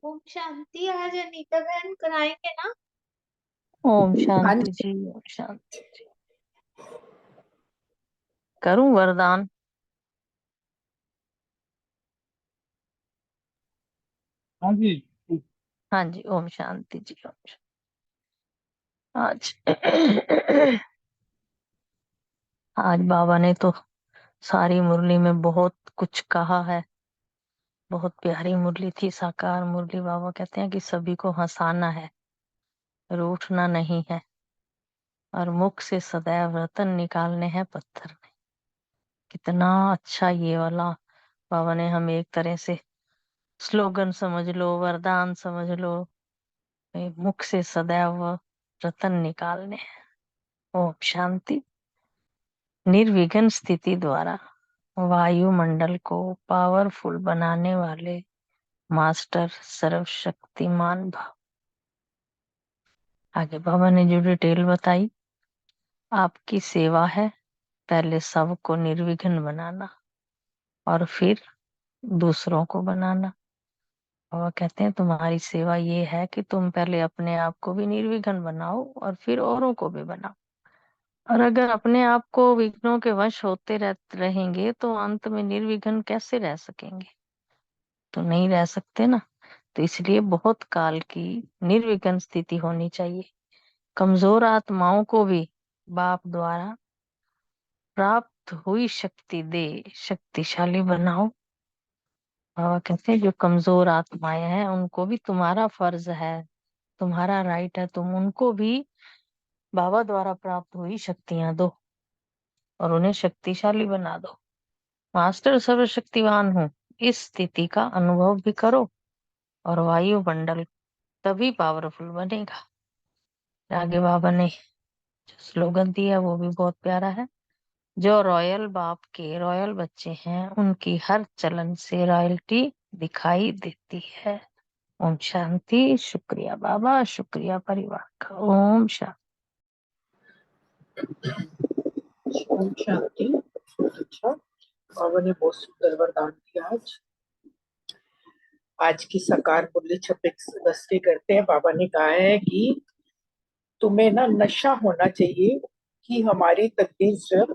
ओम शांति। आज अनीता बहन कराएंगे ना? ओम हाँ शांति जी। जी। ओम शांति जी। करूं वरदान? हाँ जी। हाँ जी, ओम शांति जी। ओम शांति। आज आज बाबा ने तो सारी मुरली में बहुत कुछ कहा है। बहुत प्यारी मुरली थी, साकार मुरली। बाबा कहते हैं कि सभी को हंसाना है, रूठना नहीं है, और मुख से सदैव रतन निकालने हैं, पत्थर नहीं। कितना अच्छा ये वाला बाबा ने हमें एक तरह से स्लोगन समझ लो, वरदान समझ लो। मुख से सदैव रतन निकालने हैं। ओम शांति। निर्विघ्न स्थिति द्वारा वायुमंडल को पावरफुल बनाने वाले मास्टर सर्वशक्तिमान भाव। आगे बाबा ने जो डिटेल बताई, आपकी सेवा है पहले सबको निर्विघ्न बनाना और फिर दूसरों को बनाना। बाबा कहते हैं तुम्हारी सेवा ये है कि तुम पहले अपने आप को भी निर्विघ्न बनाओ और फिर औरों को भी बनाओ। और अगर अपने आप को विघ्नों के वश होते रहेंगे तो अंत में निर्विघ्न कैसे रह सकेंगे? तो नहीं रह सकते ना। तो इसलिए बहुत काल की निर्विघ्न स्थिति होनी चाहिए। कमजोर आत्माओं को भी बाप द्वारा प्राप्त हुई शक्ति दे शक्तिशाली बनाओ। बाबा कहते हैं जो कमजोर आत्माएं हैं उनको भी तुम्हारा फर्ज है, तुम्हारा राइट है, तुम उनको भी बाबा द्वारा प्राप्त हुई शक्तियां दो और उन्हें शक्तिशाली बना दो। मास्टर सर्वशक्तिवान हूँ, इस स्थिति का अनुभव भी करो और वायुमंडल तभी पावरफुल बनेगा। आगे बाबा ने जो स्लोगन दिया वो भी बहुत प्यारा है। जो रॉयल बाप के रॉयल बच्चे हैं उनकी हर चलन से रॉयल्टी दिखाई देती है। ओम शांति। शुक्रिया बाबा, शुक्रिया परिवार का। ओम शांति। ओम शांति। बहुत अच्छा। बाबा ने बहुत सुंदर वरदान दिया। आज की साकार मुरली 26 अगस्त के करते हैं। बाबा ने कहा है कि तुम्हें ना नशा होना चाहिए कि हमारी तकदीर स्वयं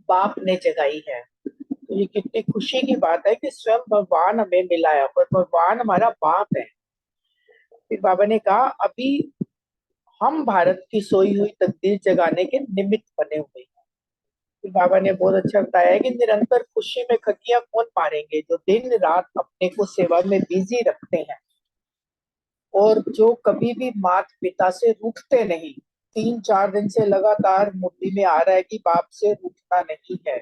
बाप ने जगाई है। तो ये कितनी खुशी की बात है कि स्वयं भगवान हमें मिला है और भगवान हमारा बाप है। फिर बाबा ने कहा अभी हम भारत की सोई हुई तकदीर जगाने के निमित्त बने हुए हैं। फिर बाबा ने बहुत अच्छा बताया है कि निरंतर खुशी में खटियां कौन मारेंगे जो दिन रात अपने को सेवा में बिजी रखते हैं और जो कभी भी माता पिता से रूठते नहीं। 3-4 दिन से लगातार मुट्ठी में आ रहा है कि बाप से रूठना नहीं है।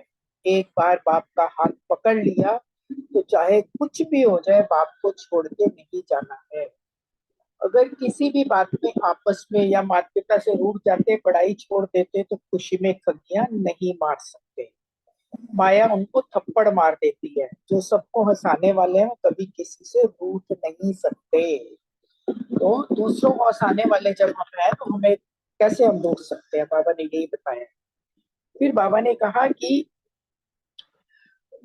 एक बार बाप का हाथ पकड़ लिया तो चाहे कुछ भी हो जाए बाप को छोड़ के नहीं जाना है। अगर किसी भी बात में आपस में या माता पिता से रूठ जाते, पढ़ाई छोड़ देते तो खुशी में खगियां नहीं मार सकते। माया उनको थप्पड़ मार देती है। जो सबको हंसाने वाले हैं कभी किसी से रूठ नहीं सकते। तो दूसरों को हंसाने वाले जब हम हैं तो हमें कैसे हम रूठ सकते हैं? बाबा ने यही बताया। फिर बाबा ने कहा कि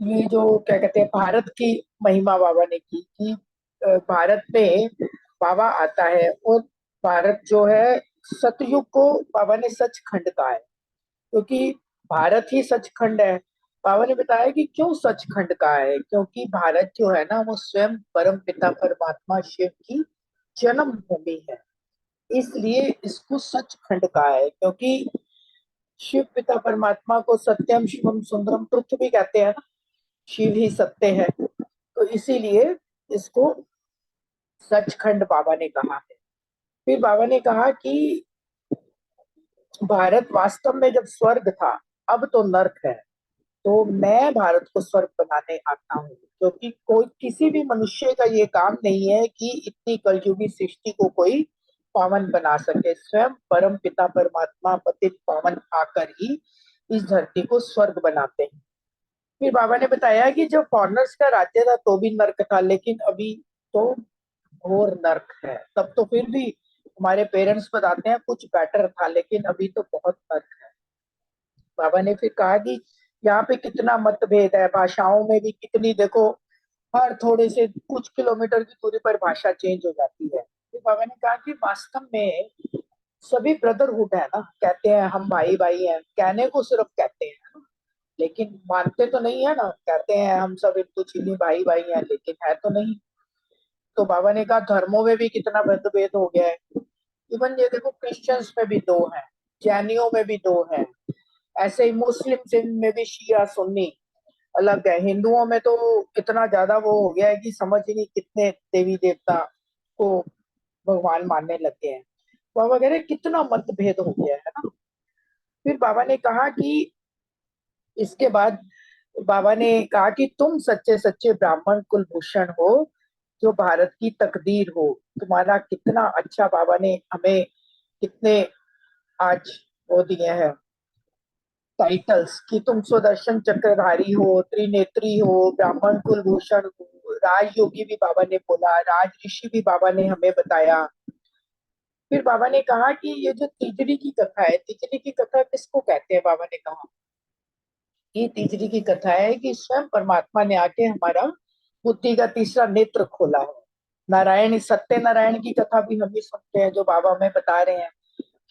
ये जो क्या कहते हैं भारत की महिमा बाबा ने की कि भारत में बाबा आता है और भारत जो है सतयुग को बाबा ने सचखंड कहा है क्योंकि भारत ही सचखंड है। बाबा ने बताया कि क्यों सचखंड कहा है, क्योंकि भारत जो है ना वो स्वयं परम पिता परमात्मा शिव की जन्म भूमि है। इसलिए इसको सचखंड कहा है क्योंकि शिव पिता परमात्मा को सत्यम शिवम सुंदरम पृथ्वी कहते हैं ना। शिव ही सत्य है तो इसीलिए इसको सचखंड बाबा ने कहा है। फिर बाबा ने कहा कि भारत वास्तव में जब स्वर्ग था अब तो नर्क है। तो मैं भारत को स्वर्ग बनाने आता हूँ क्योंकि कोई किसी भी मनुष्य का ये काम नहीं है कि इतनी कलयुगी सृष्टि को कोई पावन बना सके। स्वयं परम पिता परमात्मा पतित पावन आकर ही इस धरती को स्वर्ग बनाते हैं। फिर बाबा ने बताया कि जब फॉरनर्स का राज्य था तो भी नर्क था, लेकिन अभी तो घोर नर्क है। तब तो फिर भी हमारे पेरेंट्स बताते हैं कुछ बेटर था, लेकिन अभी तो बहुत नर्क है। बाबा ने फिर कहा कि यहाँ पे कितना मतभेद है, भाषाओं में भी कितनी देखो हर थोड़े से कुछ किलोमीटर की दूरी पर भाषा चेंज हो जाती है। तो बाबा ने कहा कि वास्तव में सभी ब्रदरहुड है ना, कहते हैं हम भाई भाई हैं, कहने को सिर्फ कहते हैं, लेकिन मानते तो नहीं है ना, कहते हैं हम सब हिंदू चीनी भाई भाई हैं, लेकिन है तो नहीं। तो बाबा ने कहा धर्मों में भी कितना भेद हो गया है। इवन ये देखो क्रिश्चियंस में भी दो हैं, जैनियों में भी दो हैं, ऐसे ही मुस्लिम में भी शिया सुन्नी अलग है, हिंदुओं में तो इतना ज्यादा वो हो गया है कि समझ ही नहीं कितने देवी देवता को भगवान मानने लग गए हैं। बाबा कह रहे कितना मतभेद हो गया है ना। फिर बाबा ने कहा कि इसके बाद बाबा ने कहा कि तुम सच्चे सच्चे ब्राह्मण कुलभूषण हो, जो भारत की तकदीर हो। तुम्हारा कितना अच्छा बाबा ने हमें कितने आज वो दिए हैं टाइटल्स कि तुम सुदर्शन चक्रधारी हो, त्रिनेत्री हो, ब्राह्मण कुलभूषण हो, राजयोगी भी बाबा ने बोला, राज ऋषि भी बाबा ने हमें बताया। फिर बाबा ने कहा कि ये जो तीजड़ी की कथा है, तीजड़ी की कथा किसको कहते हैं, बाबा ने कहा ये तीजड़ी की कथा है कि स्वयं परमात्मा ने आके हमारा बुद्धि का तीसरा नेत्र खोला है। नारायण सत्य नारायण की कथा भी हम भी सुनते हैं, जो बाबा हमें बता रहे हैं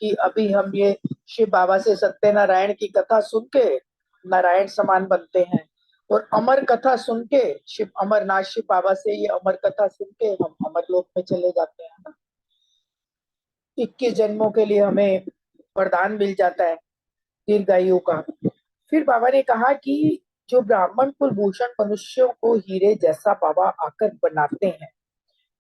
कि अभी हम ये शिव बाबा से सत्यनारायण की कथा सुन के नारायण समान बनते हैं, और अमर कथा सुन के शिव अमरनाथ शिव बाबा से ये अमर कथा सुन के हम अमर लोक में चले जाते हैं ना। 21 जन्मों के लिए हमें वरदान मिल जाता है दीर्घायु का। फिर बाबा ने कहा कि जो ब्राह्मण कुलभूषण मनुष्यों को हीरे जैसा बाबा आकर बनाते हैं,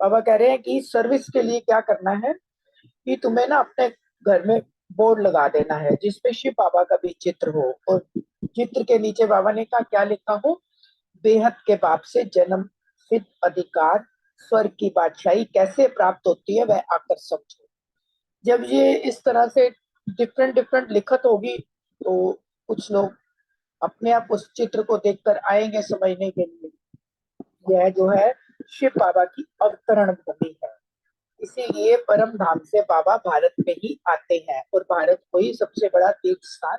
बाबा कह रहे हैं कि सर्विस के लिए क्या करना है कि तुम्हें ना अपने घर में बोर्ड लगा देना है जिसपे शिव बाबा का भी चित्र हो, और चित्र के नीचे बाबा ने कहा क्या लिखा हो, बेहद के बाप से जन्म सिद्ध अधिकार, स्वर्ग की बादशाही कैसे प्राप्त होती है वह आकर समझो। जब ये इस तरह से डिफरेंट डिफरेंट लिखत होगी तो कुछ लोग अपने आप उस चित्र को देखकर आएंगे समझने के लिए। यह जो है शिव बाबा की अवतरण भूमि है, इसीलिए परम धाम से बाबा भारत में ही आते हैं, और भारत को ही सबसे बड़ा तीर्थ स्थान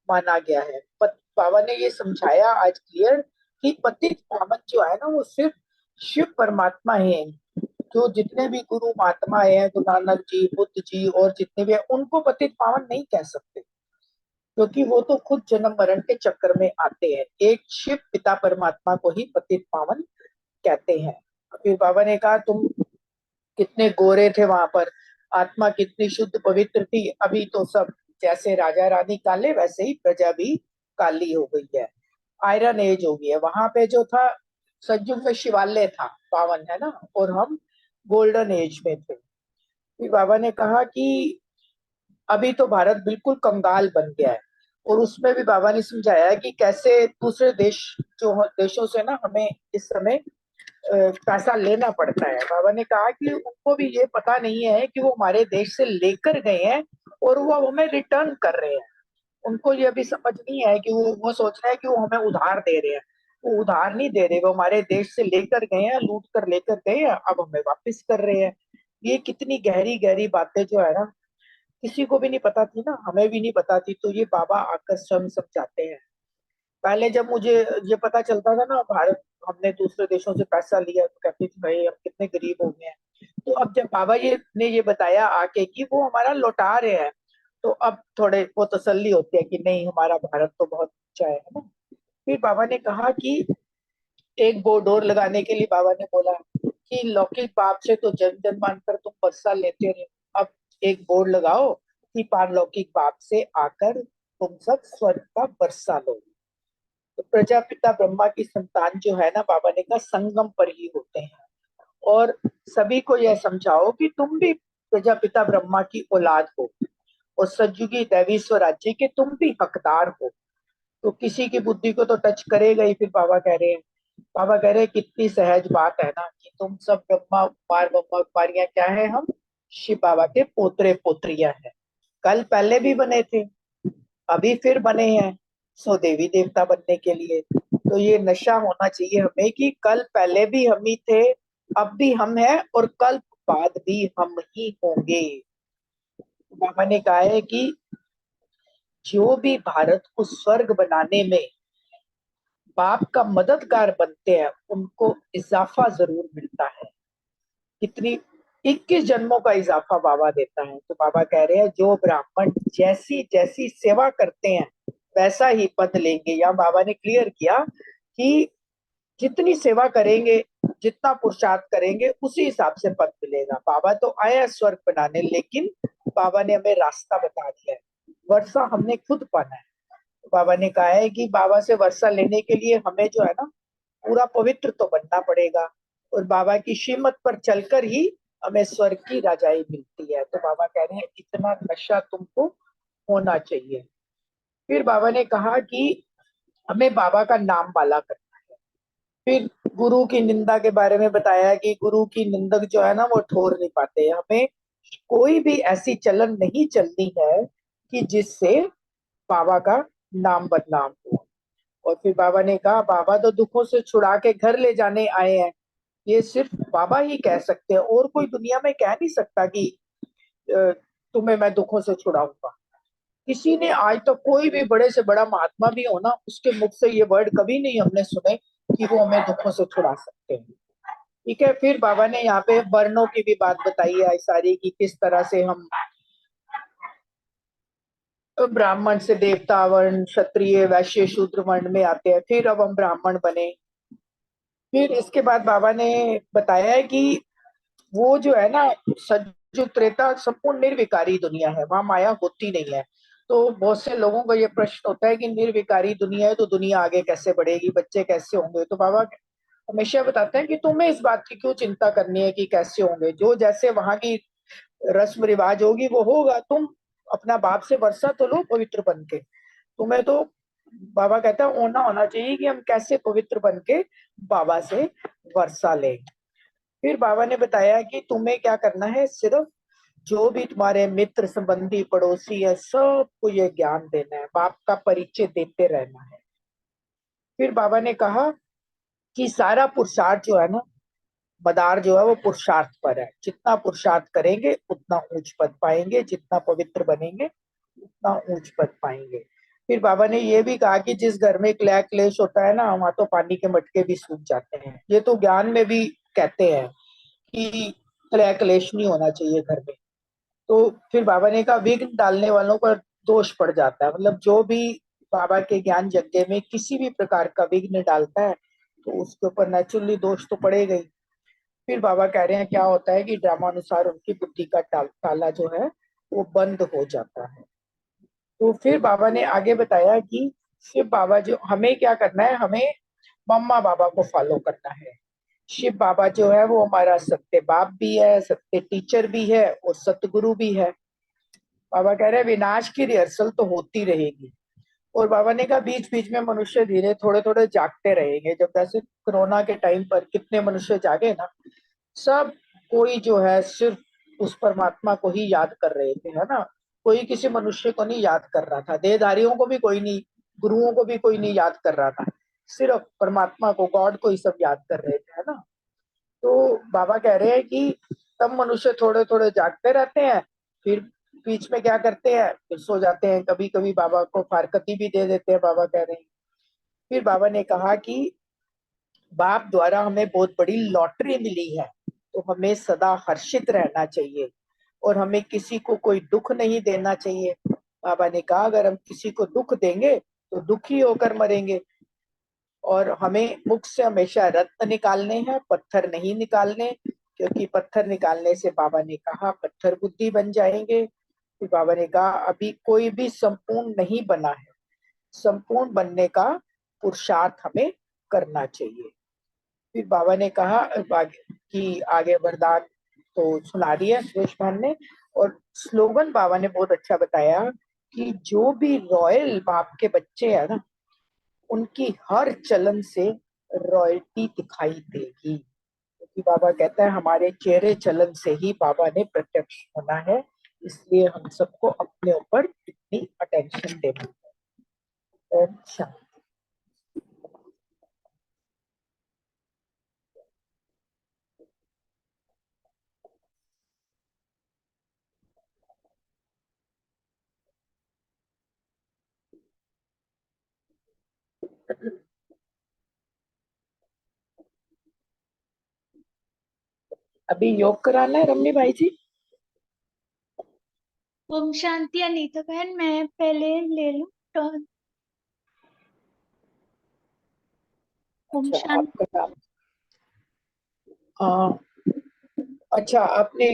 माना गया है। बाबा ने ये समझाया आज क्लियर कि पतित पावन जो है ना वो सिर्फ शिव परमात्मा है। जो जितने भी गुरु महात्मा है, गुरु नानक जी, बुद्ध जी और जितने भी है, उनको पतित पावन नहीं कह सकते, क्योंकि वो तो खुद जन्म मरण के चक्कर में आते हैं। एक शिव पिता परमात्मा को ही पतित पावन कहते हैं। फिर बाबा ने कहा तुम कितने गोरे थे वहां पर, आत्मा कितनी शुद्ध पवित्र थी, अभी तो सब जैसे राजा रानी काले वैसे ही प्रजा भी काली हो गई है, आयरन एज हो गई है। वहां पे जो था सतयुग में शिवालय था, पावन है ना, और हम गोल्डन एज में थे। फिर बाबा ने कहा कि अभी तो भारत बिल्कुल कंगाल बन गया है, और उसमें भी बाबा ने समझाया है कि कैसे दूसरे देश जो देशों से ना हमें इस समय पैसा लेना पड़ता है। बाबा ने कहा कि उनको भी ये पता नहीं है कि वो हमारे देश से लेकर गए हैं और वो अब हमें रिटर्न कर रहे हैं। उनको ये अभी समझ नहीं है कि वो सोच रहे हैं कि वो हमें उधार दे रहे हैं। वो उधार नहीं दे रहे, वो हमारे देश से लेकर गए हैं, लूट कर लेकर गए हैं, अब हमें वापस कर रहे हैं। ये कितनी गहरी गहरी बातें जो है ना, किसी को भी नहीं पता थी ना, हमें भी नहीं पता थी, तो ये बाबा आकर स्वयं समझाते हैं। पहले जब मुझे ये पता चलता था ना भारत हमने दूसरे देशों से पैसा लिया, तो कहती थी भाई हम कितने गरीब हो गए हैं। तो अब जब बाबा ये ने ये बताया आके कि वो हमारा लौटा रहे हैं, तो अब थोड़े वो तसल्ली होती है कि नहीं हमारा भारत तो बहुत अच्छा है ना। फिर बाबा ने कहा कि एक बोर्ड और लगाने के लिए बाबा ने बोला कि लौकिक बाप से तो जन जन मानकर तुम वर्षा लेते रहे, अब एक बोर्ड लगाओ कि पारलौकिक बाप से आकर तुम सब स्वर्ग का वर्षा लो। तो प्रजापिता ब्रह्मा की संतान जो है ना, बाबा ने कहा संगम पर ही होते हैं, और सभी को यह समझाओ कि तुम भी प्रजापिता ब्रह्मा की औलाद हो, और सतयुगी दैवी स्वराज्य के तुम भी हकदार हो। तो किसी की बुद्धि को तो टच करेगा ही। फिर बाबा कह रहे हैं, बाबा कह रहे हैं कितनी सहज बात है ना कि तुम सब ब्रह्मा कुमार ब्रह्मा कुमारियां क्या है, हम शिव बाबा के पोतरे पोत्रियां हैं। कल पहले भी बने थे, अभी फिर बने हैं, सो देवी देवता बनने के लिए। तो ये नशा होना चाहिए हमें कि कल पहले भी हम ही थे, अब भी हम हैं, और कल बाद भी हम ही होंगे। बाबा ने कहा है कि जो भी भारत को स्वर्ग बनाने में बाप का मददगार बनते हैं उनको इजाफा जरूर मिलता है। कितनी 21 जन्मों का इजाफा बाबा देता है। तो बाबा कह रहे हैं जो ब्राह्मण जैसी जैसी सेवा करते हैं वैसा ही पद लेंगे। या बाबा ने क्लियर किया कि जितनी सेवा करेंगे, जितना पुरुषार्थ करेंगे, उसी हिसाब से पद मिलेगा। बाबा तो आए हैं स्वर्ग बनाने, लेकिन बाबा ने हमें रास्ता बता दिया है। वर्षा हमने खुद पाना है। बाबा ने कहा है कि बाबा से वर्षा लेने के लिए हमें जो है ना पूरा पवित्र तो बनना पड़ेगा, और बाबा की श्रीमत पर चलकर ही हमें स्वर्ग की राजाई मिलती है। तो बाबा कह रहे हैं इतना नशा तुमको होना चाहिए। फिर बाबा ने कहा कि हमें बाबा का नाम माला करना है। फिर गुरु की निंदा के बारे में बताया कि गुरु की निंदक जो है ना वो ठोर नहीं पाते। हमें कोई भी ऐसी चलन नहीं चलनी है कि जिससे बाबा का नाम बदनाम हो। और फिर बाबा ने कहा बाबा तो दुखों से छुड़ा के घर ले जाने आए हैं, ये सिर्फ बाबा ही कह सकते हैं, और कोई दुनिया में कह नहीं सकता कि तुम्हें मैं दुखों से छुड़ाऊंगा। किसी ने आज तक कोई भी बड़े से बड़ा महात्मा भी हो ना, उसके मुख से ये वर्ड कभी नहीं हमने सुने कि वो हमें दुखों से छुड़ा सकते हैं। ठीक है। फिर बाबा ने यहाँ पे वर्णों की भी बात बताई है सारी, कि किस तरह से हम ब्राह्मण से देवता वर्ण, क्षत्रिय, वैश्य, शूद्र वर्ण में आते हैं। फिर अब हम ब्राह्मण बने। फिर इसके बाद बाबा ने बताया है कि वो जो है ना सतयुग त्रेता संपूर्ण निर्विकारी दुनिया है, वहां माया होती नहीं है। तो बहुत से लोगों का ये प्रश्न होता है कि निर्विकारी दुनिया है तो दुनिया आगे कैसे बढ़ेगी, बच्चे कैसे होंगे। तो बाबा हमेशा बताते हैं कि तुम्हें इस बात की क्यों चिंता करनी है कि कैसे होंगे, जो जैसे वहां की रस्म रिवाज होगी वो होगा। तुम अपना बाप से वर्षा तो लो पवित्र बन के। तुम्हें तो बाबा कहता है होना होना चाहिए कि हम कैसे पवित्र बन के बाबा से वर्षा लें। फिर बाबा ने बताया कि तुम्हें क्या करना है, सिर्फ जो भी तुम्हारे मित्र संबंधी पड़ोसी है सबको ये ज्ञान देना है, बाप का परिचय देते रहना है। फिर बाबा ने कहा कि सारा पुरुषार्थ जो है ना, मदार जो है वो पुरुषार्थ पर है। जितना पुरुषार्थ करेंगे उतना ऊंच पद पाएंगे, जितना पवित्र बनेंगे उतना ऊंच पद पाएंगे। फिर बाबा ने ये भी कहा कि जिस घर में क्लह क्लेश होता है ना, वहां तो पानी के मटके भी सूख जाते हैं। ये तो ज्ञान में भी कहते हैं कि क्लह क्लेश नहीं होना चाहिए घर में। तो फिर बाबा ने कहा विघ्न डालने वालों पर दोष पड़ जाता है। मतलब जो भी बाबा के ज्ञान यज्ञ में किसी भी प्रकार का विघ्न डालता है तो उसके ऊपर नेचुरली दोष तो पड़ेगा ही। फिर बाबा कह रहे हैं क्या होता है कि ड्रामानुसार उनकी बुद्धि का ताला जो है वो बंद हो जाता है। तो फिर बाबा ने आगे बताया कि शिव बाबा जो हमें क्या करना है, हमें मम्मा बाबा को फॉलो करना है। शिव बाबा जो है वो हमारा सत्य बाप भी है, सत्य टीचर भी है और सतगुरु भी है। बाबा कह रहे हैं विनाश की रिहर्सल तो होती रहेगी। और बाबा ने कहा बीच बीच में मनुष्य धीरे थोड़े थोड़े जागते रहेंगे। जब जैसे कोरोना के टाइम पर कितने मनुष्य जागे ना, सब कोई जो है सिर्फ उस परमात्मा को ही याद कर रहे थे, है ना। कोई किसी मनुष्य को नहीं याद कर रहा था, देहधारियों को भी कोई नहीं, गुरुओं को भी कोई नहीं याद कर रहा था, सिर्फ परमात्मा को, गॉड को ही सब याद कर रहे थे, है ना। तो बाबा कह रहे हैं कि तब मनुष्य थोड़े थोड़े जागते रहते हैं, फिर बीच में क्या करते हैं, फिर सो जाते हैं। कभी कभी बाबा को फारकती भी दे देते हैं, बाबा कह रहे हैं। फिर बाबा ने कहा कि बाप द्वारा हमें बहुत बड़ी लॉटरी मिली है, तो हमें सदा हर्षित रहना चाहिए और हमें किसी को कोई दुख नहीं देना चाहिए। बाबा ने कहा अगर हम किसी को दुख देंगे तो दुखी होकर मरेंगे। और हमें मुख से हमेशा रत्न निकालने हैं, पत्थर नहीं निकालने, क्योंकि पत्थर निकालने से बाबा ने कहा पत्थर बुद्धि बन जाएंगे। फिर बाबा ने कहा अभी कोई भी संपूर्ण नहीं बना है, संपूर्ण बनने का पुरुषार्थ हमें करना चाहिए। फिर बाबा ने कहा कि आगे वरदान तो सुना दिया सुरेश भान ने, और स्लोगन बाबा ने बहुत अच्छा बताया कि जो भी रॉयल बाप के बच्चे हैं ना, उनकी हर चलन से रॉयल्टी दिखाई देगी। क्योंकि बाबा कहता है हमारे चेहरे चलन से ही बाबा ने प्रत्यक्ष होना है, इसलिए हम सबको अपने ऊपर इतनी अटेंशन देनी है। अच्छा। अभी योग कराना है रमनी भाई जी? ओम शांति अनीता बहन, मैं पहले ले लूं टर्न। ओम अच्छा, शांति। आपका नाम? हाँ। अच्छा, आपने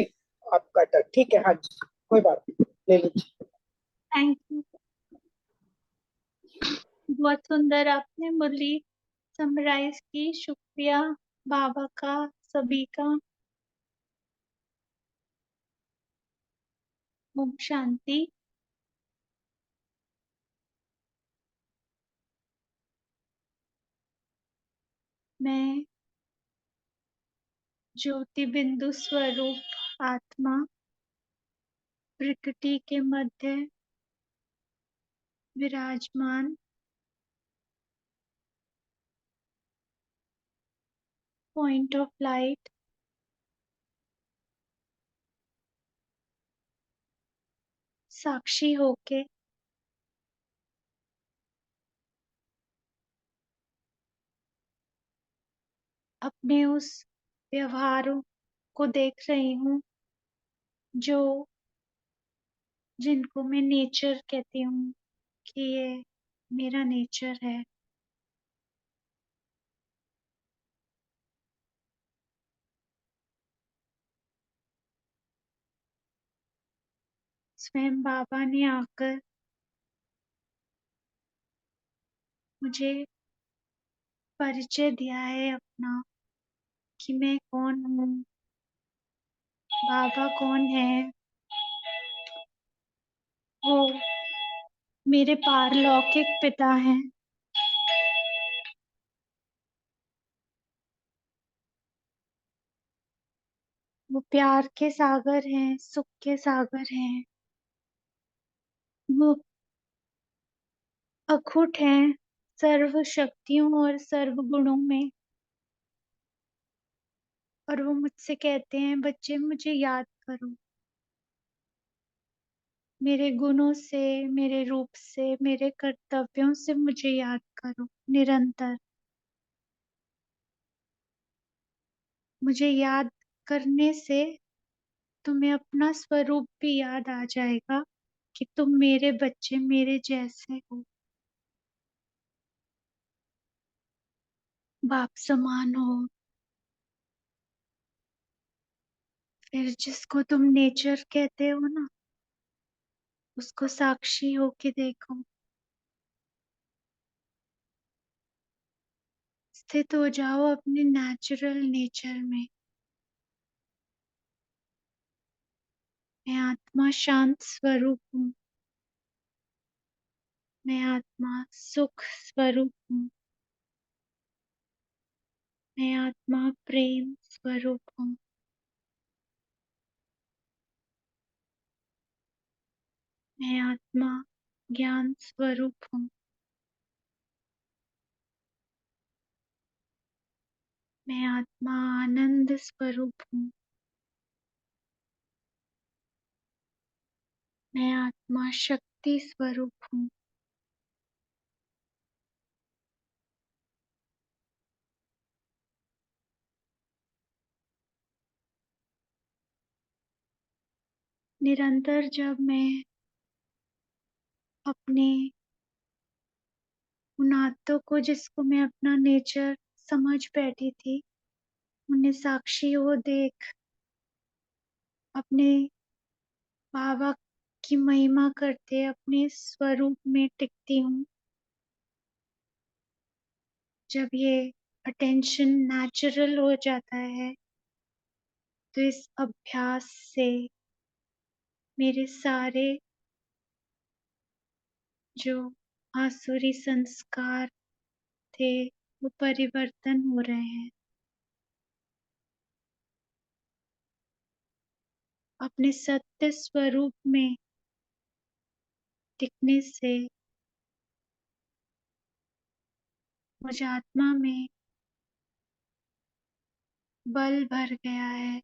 आपका था, ठीक है, हाँ जी, कोई बात नहीं, ले लीजिए। Thank you. बहुत सुंदर आपने मुरली समराइज की, शुक्रिया बाबा का, सभी का। ओम शांति। मैं ज्योति बिंदु स्वरूप आत्मा प्रकृति के मध्य विराजमान पॉइंट ऑफ लाइट साक्षी होके अपने उस व्यवहारों को देख रही हूँ जो जिनको मैं नेचर कहती हूँ कि ये मेरा नेचर है। स्वयं बाबा ने आकर मुझे परिचय दिया है अपना, कि मैं कौन हूँ, बाबा कौन है। वो मेरे पारलौकिक पिता हैं। वो प्यार के सागर हैं, सुख के सागर हैं। वो अखुट हैं सर्व शक्तियों और सर्व गुणों में। और वो मुझसे कहते हैं, बच्चे मुझे याद करो, मेरे गुणों से, मेरे रूप से, मेरे कर्तव्यों से मुझे याद करो निरंतर। मुझे याद करने से तुम्हें अपना स्वरूप भी याद आ जाएगा, कि तुम मेरे बच्चे मेरे जैसे हो, बाप समान हो। फिर जिसको तुम नेचर कहते हो ना, उसको साक्षी होके देखो। स्थित हो जाओ अपने नेचुरल नेचर में। मैं आत्मा शांत स्वरूप हूँ। मैं आत्मा सुख स्वरूप हूँ। मैं आत्मा प्रेम स्वरूप हूँ। मैं आत्मा ज्ञान स्वरूप हूँ। मैं आत्मा आनंद स्वरूप हूँ। मैं आत्मा शक्ति स्वरूप हूँ। निरंतर जब मैं अपने उन आदतों को, जिसको मैं अपना नेचर समझ बैठी थी, उन्हें साक्षी हो देख अपने बाबा की महिमा करते अपने स्वरूप में टिकती हूँ। जब ये अटेंशन नेचुरल हो जाता है, तो इस अभ्यास से मेरे सारे जो आसुरी संस्कार थे, वो परिवर्तन हो रहे हैं। अपने सत्य स्वरूप में टिकने से मुझ आत्मा में बल भर गया है।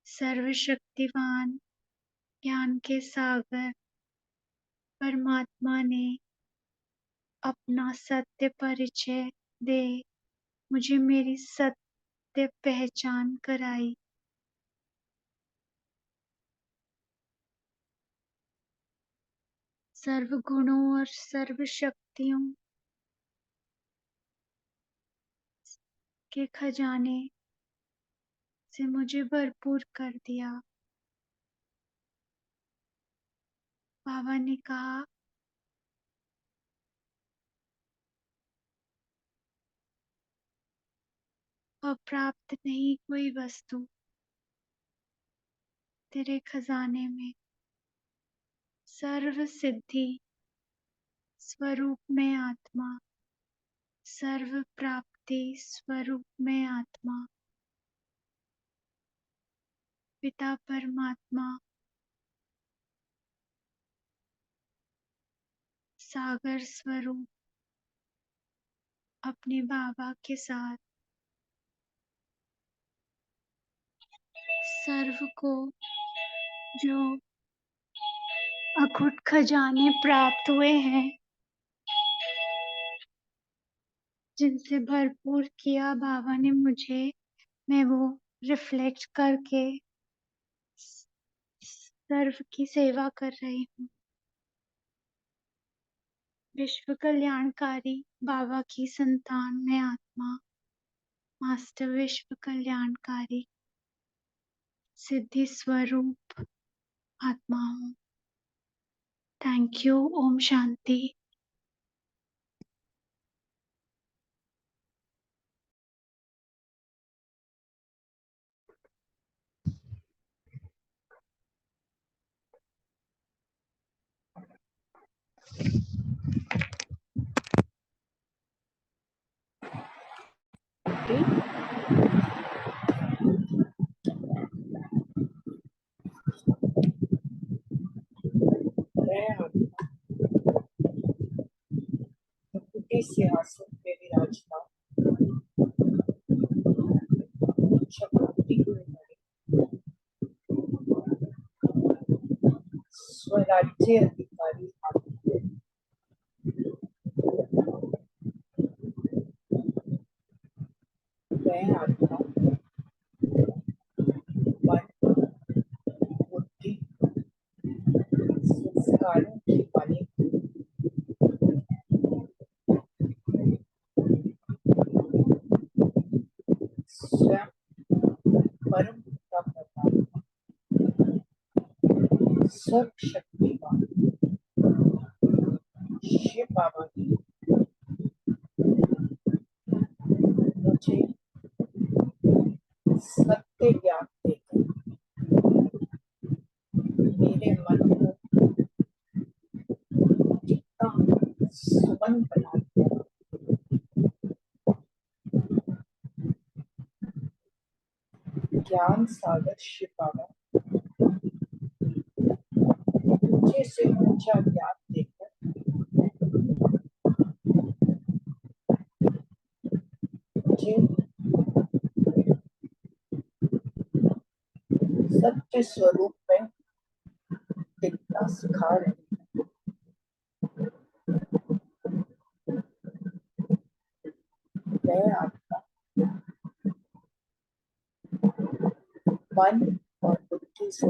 सर्वशक्तिवान ज्ञान के सागर परमात्मा ने अपना सत्य परिचय दे मुझे मेरी सत्य पहचान कराई। सर्व गुणों और सर्व शक्तियों के खजाने से मुझे भरपूर कर दिया। बाबा ने कहा, अप्राप्त नहीं कोई वस्तु तेरे खजाने में। सर्व सिद्धि स्वरूप में आत्मा, सर्व प्राप्ति स्वरूप में आत्मा, पिता परमात्मा सागर स्वरूप अपने बाबा के साथ सर्व को जो अखुट खजाने प्राप्त हुए हैं, जिनसे भरपूर किया बाबा ने मुझे, मैं वो रिफ्लेक्ट करके सर्व की सेवा कर रही हूँ। विश्व कल्याणकारी बाबा की संतान में आत्मा, मास्टर विश्व कल्याणकारी सिद्धि स्वरूप आत्मा हूँ। Thank you. ओम शांति। मैं आत्मा मुकुटे सिंहासन पे विराजमान चक्रवर्ती स्वराज्य अधिकारी आत्मा, मैं आत्मा मन बुद्धि संस्कारों की मालिक, स्वयं परम पिता परमात्मा सर्वशक्तिमान शिव बाबा ने मुझे सत्य ज्ञान देकर मेरे मन को कितना सुमन बना दिया। ज्ञान सागर शिव बाबा ऊंचे से ऊंचा ज्ञान देकर मुझे सत्य स्वरूप में दिखना सिखा रहे हैं। मैं आपका मन और बुद्धि से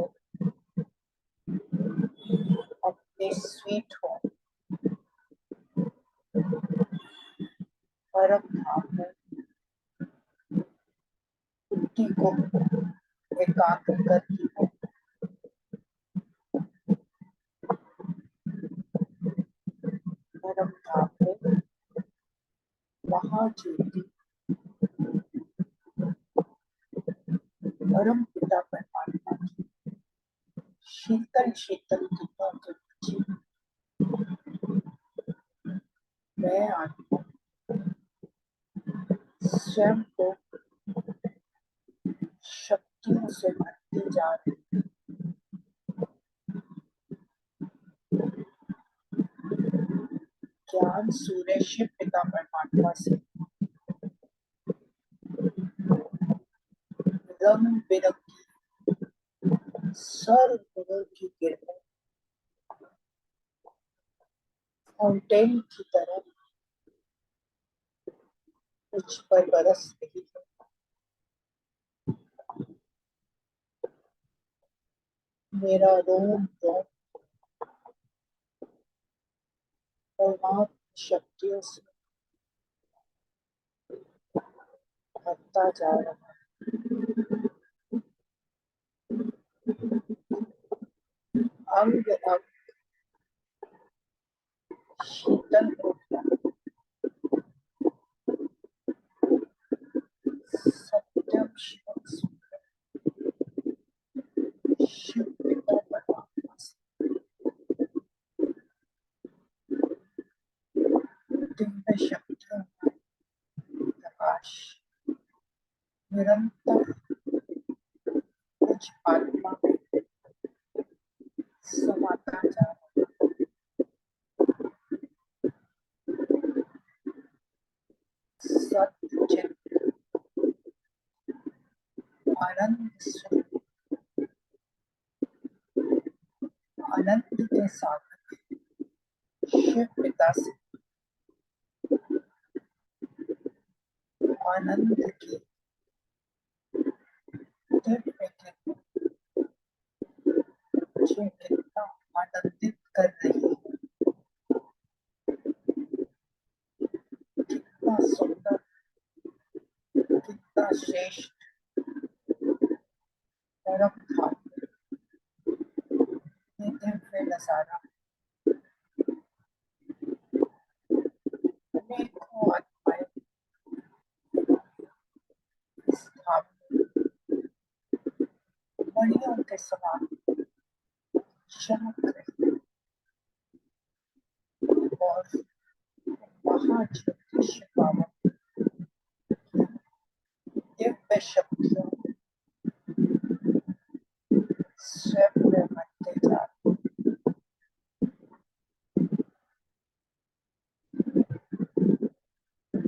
अपने स्वीट होम परम धाम में बुद्धि को एकाग्र करती हूँ। परम धाम में महाज्योति परम पिता परमात्मा की शीतल शीतल किरणों के नीचे मैं आत्मा स्वयं को शक्तियों से भरती जा रही ज्ञान सूर्य शिव पिता परमात्मा से रंग बिरंगी सर्व गुणों की किरणें फाउंटेन की तरह मुझ पर बरस रही है। मेरा रोम रोम परमात्म शक्तियों से भरता जा रहा है। अंग अंग शीतल हो गया। सत्यम शिवम सुंदर शिव पिता परमात्मा से दिव्य शक्तियों का प्रकाश निरंतर कुछ आत्मा में समाता जा रहा है। सत्य आनंद स्वरूप अनंत के सागर शिव पिता से आनंद की दिव्य किरण मुझे कितना आनंदित कर रही है। कितना सुंदर, कितना श्रेष्ठ परम धाम ये दिव्य नजारा। अनेकों आत्माएं इस धाम में मणियों के समान चमक रही और महाज्योतिष पावन दिव्य शक्तियों स्वयं में बनते जा रहे हैं।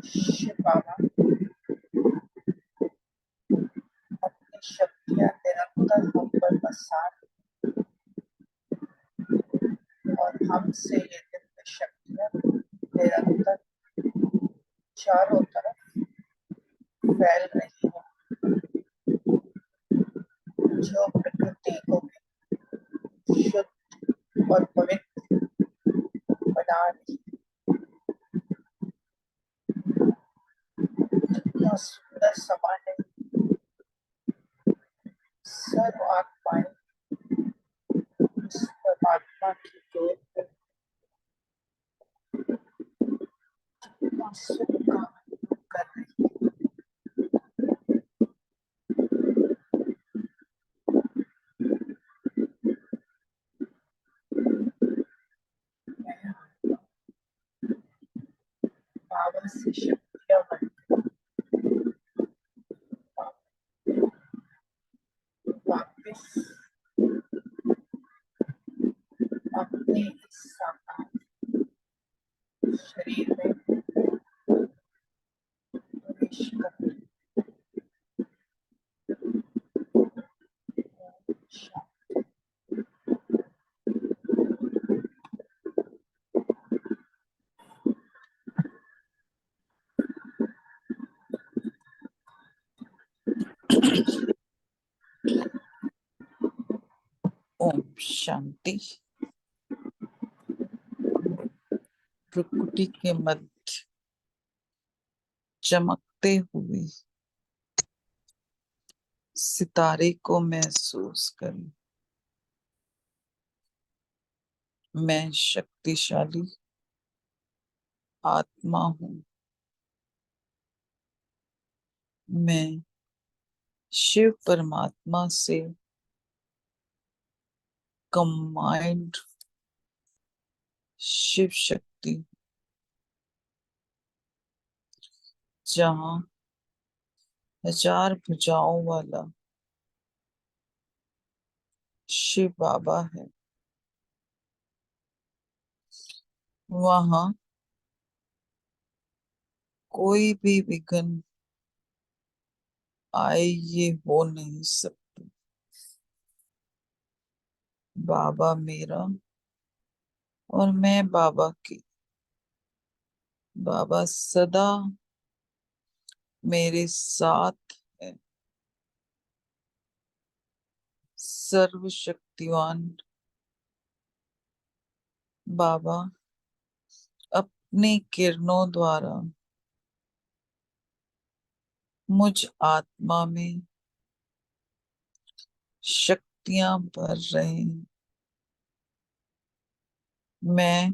शिव बाबा अपनी शक्तियां निरंतर हम पर बरसा और हमसे ये दिव्य शक्तियां निरंतर चारों तरफ फैल रही है, जो प्रकृति को भी शुद्ध और पवित्र बना रही है। कितना सुंदर समा है। सर्व आत्माएं उस परमात्मा की गोद में कितना सुख का अनुभव कर रही है। बाबा से शक्तियां बढ़कर वापिस अपने इस साकार शरीर में प्रवेश कर रही है। ओम शांति। प्रकृति के मध्य चमकते हुए सितारे को महसूस करें। मैं शक्तिशाली आत्मा हूँ। मैं शिव परमात्मा से कंबाइंड शिव शक्ति, जहाँ 1000 भुजाओं वाला शिव बाबा है, वहाँ कोई भी विघ्न आए ये हो नहीं सकता। बाबा मेरा और मैं बाबा की। बाबा सदा मेरे साथ है। सर्वशक्तिवान बाबा अपनी किरणों द्वारा मुझ आत्मा में शक्तियां भर रहे हैं। मैं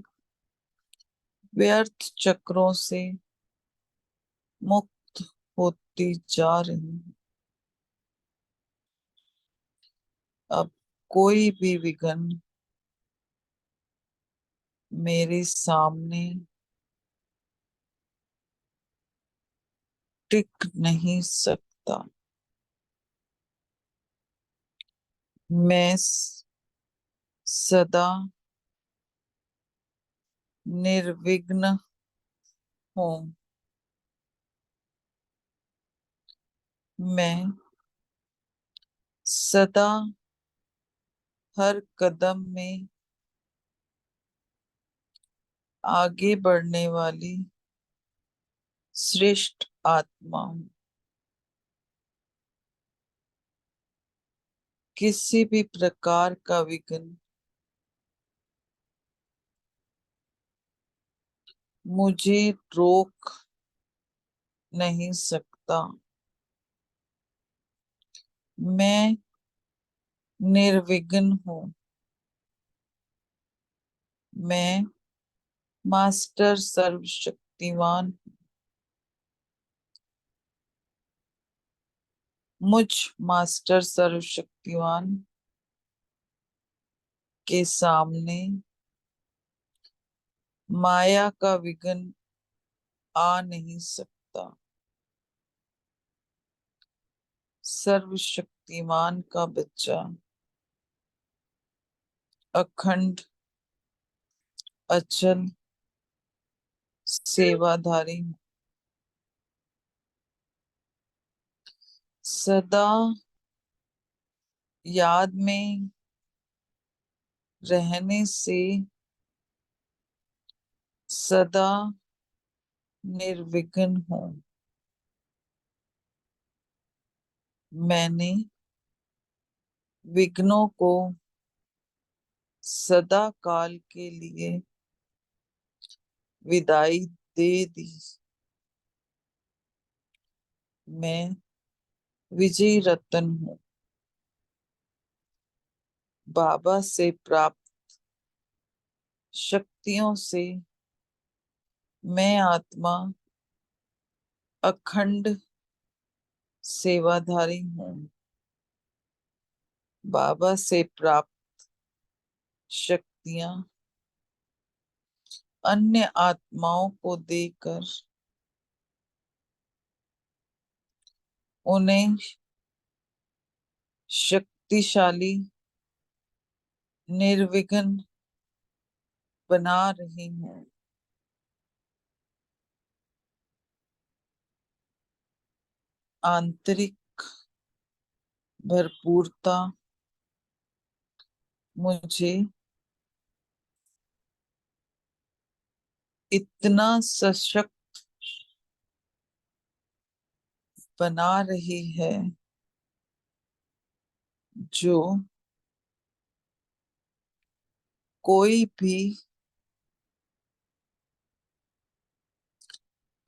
व्यर्थ चक्रों से मुक्त होती जा रही हूँ। अब कोई भी विघ्न मेरे सामने टिक नहीं सकता। मैं सदा निर्विघ्न हूँ। मैं सदा हर कदम में आगे बढ़ने वाली श्रेष्ठ आत्मा हूँ। किसी भी प्रकार का विघ्न मुझे रोक नहीं सकता। मैं निर्विघ्न हूँ। मैं मास्टर सर्वशक्तिवान मुझ मास्टर सर्वशक्तिवान के सामने माया का विघ्न आ नहीं सकता। सर्वशक्तिमान का बच्चा अखंड अचल सेवाधारी हूँ। सदा याद में रहने से सदा निर्विघ्न हूँ। मैंने विघ्नों को सदा काल के लिए विदाई दे दी। मैं विजय रतन हूँ। बाबा से प्राप्त शक्तियों से मैं आत्मा अखंड सेवाधारी हूँ। बाबा से प्राप्त शक्तियां अन्य आत्माओं को देकर उन्हें शक्तिशाली निर्विघ्न बना रही हूँ। आंतरिक भरपूरता मुझे इतना सशक्त बना रही है जो कोई भी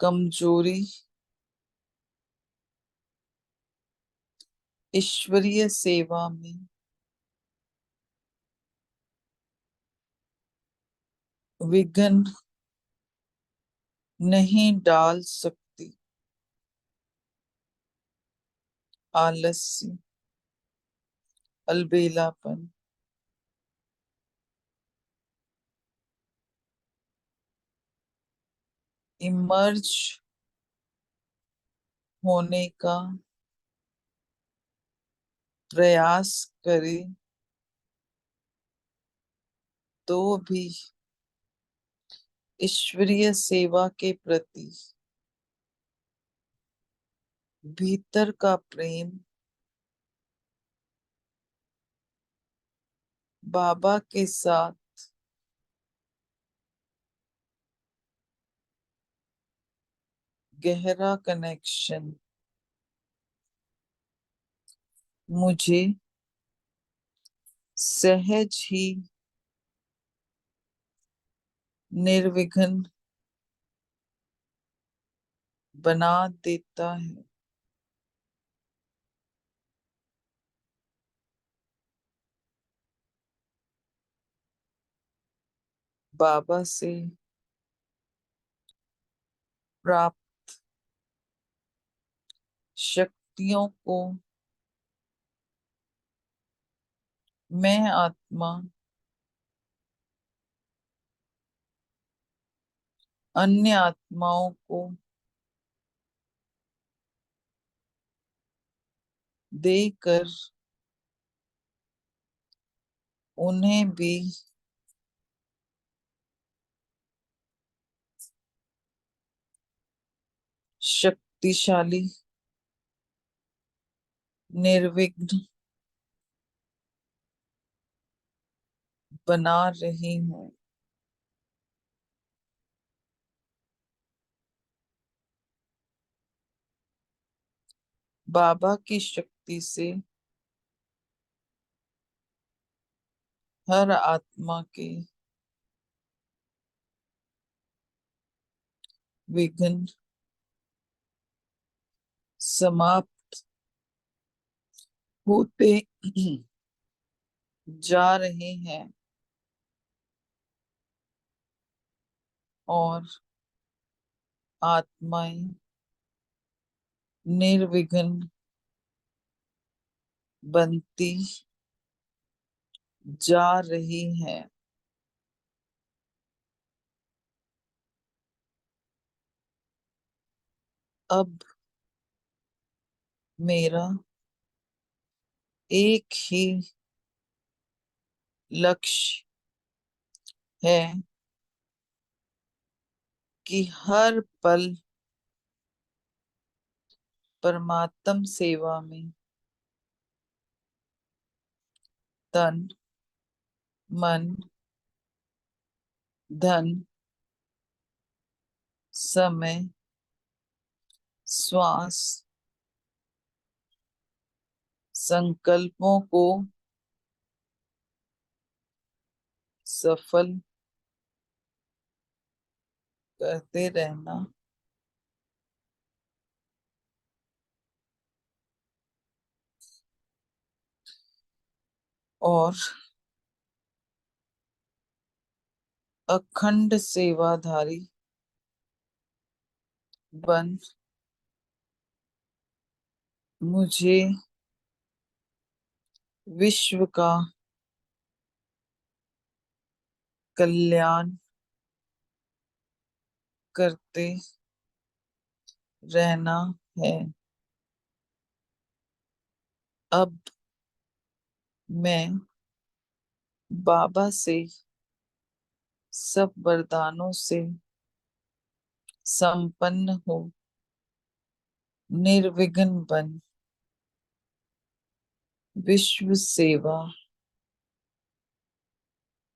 कमजोरी ईश्वरीय सेवा में विघ्न नहीं डाल सकती। आलस्य, अलबेलापन, इमर्ज होने का प्रयास करे तो भी ईश्वरीय सेवा के प्रति भीतर का प्रेम बाबा के साथ गहरा कनेक्शन मुझे सहज ही निर्विघ्न बना देता है। बाबा से प्राप्त शक्तियों को मैं आत्मा अन्य आत्माओं को देकर उन्हें भी शक्तिशाली निर्विघ्न बना रही हूँ। बाबा की शक्ति से हर आत्मा के विघ्न समाप्त होते जा रहे हैं और आत्माएं निर्विघ्न बनती जा रही हैं। अब मेरा एक ही लक्ष्य है कि हर पल परमात्म सेवा में तन मन धन समय श्वास संकल्पों को सफल करते रहना और अखंड सेवाधारी बन मुझे विश्व का कल्याण करते रहना है। अब मैं बाबा से सब वरदानों से संपन्न हो निर्विघ्न बन विश्व सेवा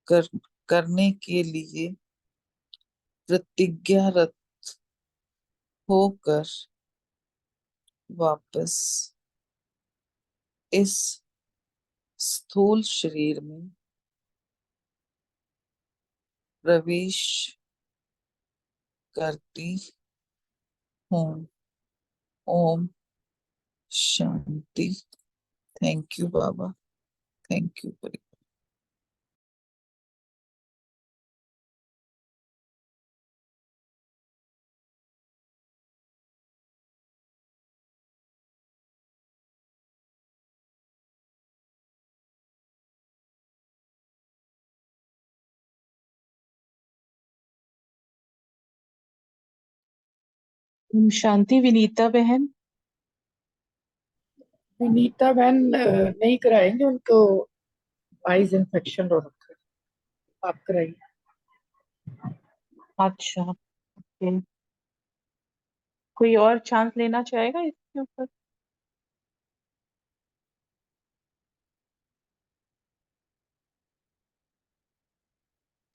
कर करने के लिए प्रतिज्ञारत होकर वापस इस स्थूल शरीर में प्रवेश करती हूँ। ओम शांति। थैंक यू बाबा। Thank you. ओम शांति। विनीता बहन। विनीता बहन नहीं कराएंगे, उनको आईज इन्फेक्शन हो रखा है, आप कराइए। अच्छा, ओके। कोई और चांस लेना चाहेगा इसके ऊपर?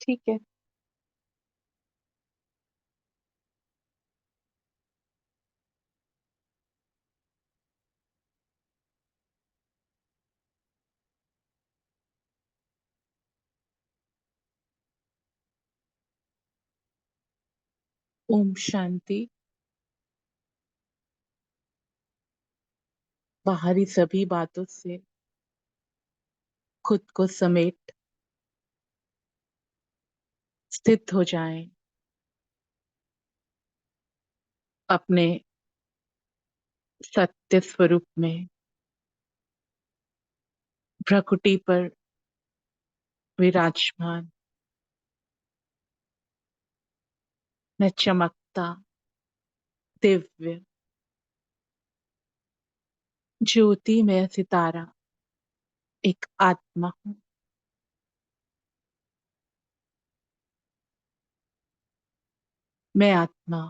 ठीक है। ओम शांति। बाहरी सभी बातों से खुद को समेट स्थित हो जाएं। अपने सत्य स्वरूप में प्रकृति पर विराजमान मैं चमकता दिव्य ज्योति में सितारा एक आत्मा हूँ। मैं आत्मा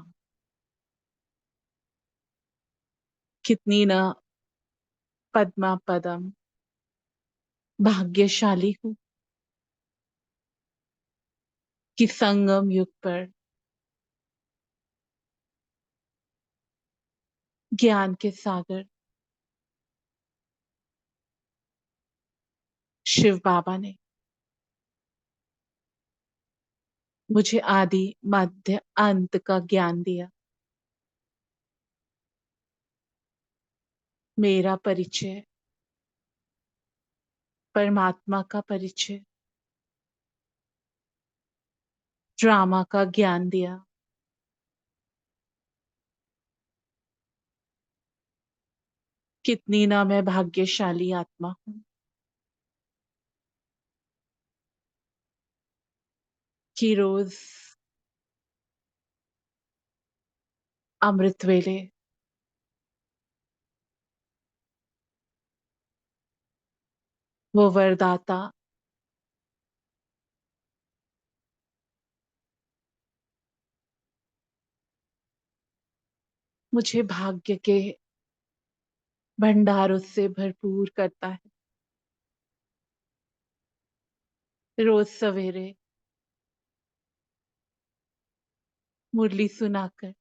कितनी न पद्मा पदम भाग्यशाली हूँ कि संगम युग पर ज्ञान के सागर शिव बाबा ने मुझे आदि मध्य अंत का ज्ञान दिया। मेरा परिचय परमात्मा का परिचय ड्रामा का ज्ञान दिया। कितनी ना मैं भाग्यशाली आत्मा हूँ कि रोज अमृत वेले वो वरदाता मुझे भाग्य के भंडारों से भरपूर करता है। रोज सवेरे मुरली सुनाकर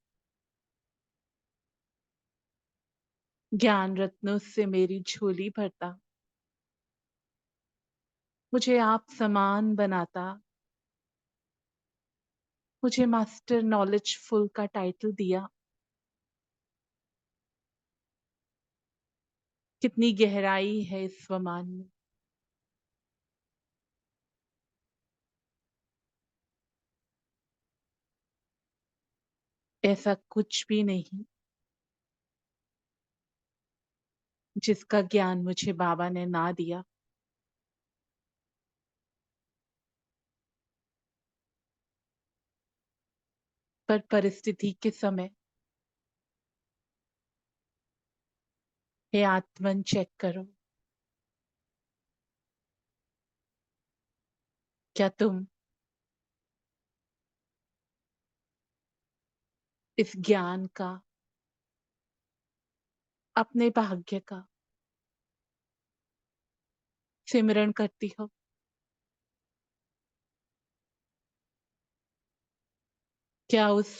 ज्ञान रत्नों से मेरी झोली भरता, मुझे आप समान बनाता, मुझे मास्टर नॉलेजफुल का टाइटल दिया। कितनी गहराई है इस स्वमान में। ऐसा कुछ भी नहीं जिसका ज्ञान मुझे बाबा ने ना दिया। पर परिस्थिति के समय हे आत्मन चेक करो, क्या तुम इस ज्ञान का अपने भाग्य का सिमरण करती हो? क्या उस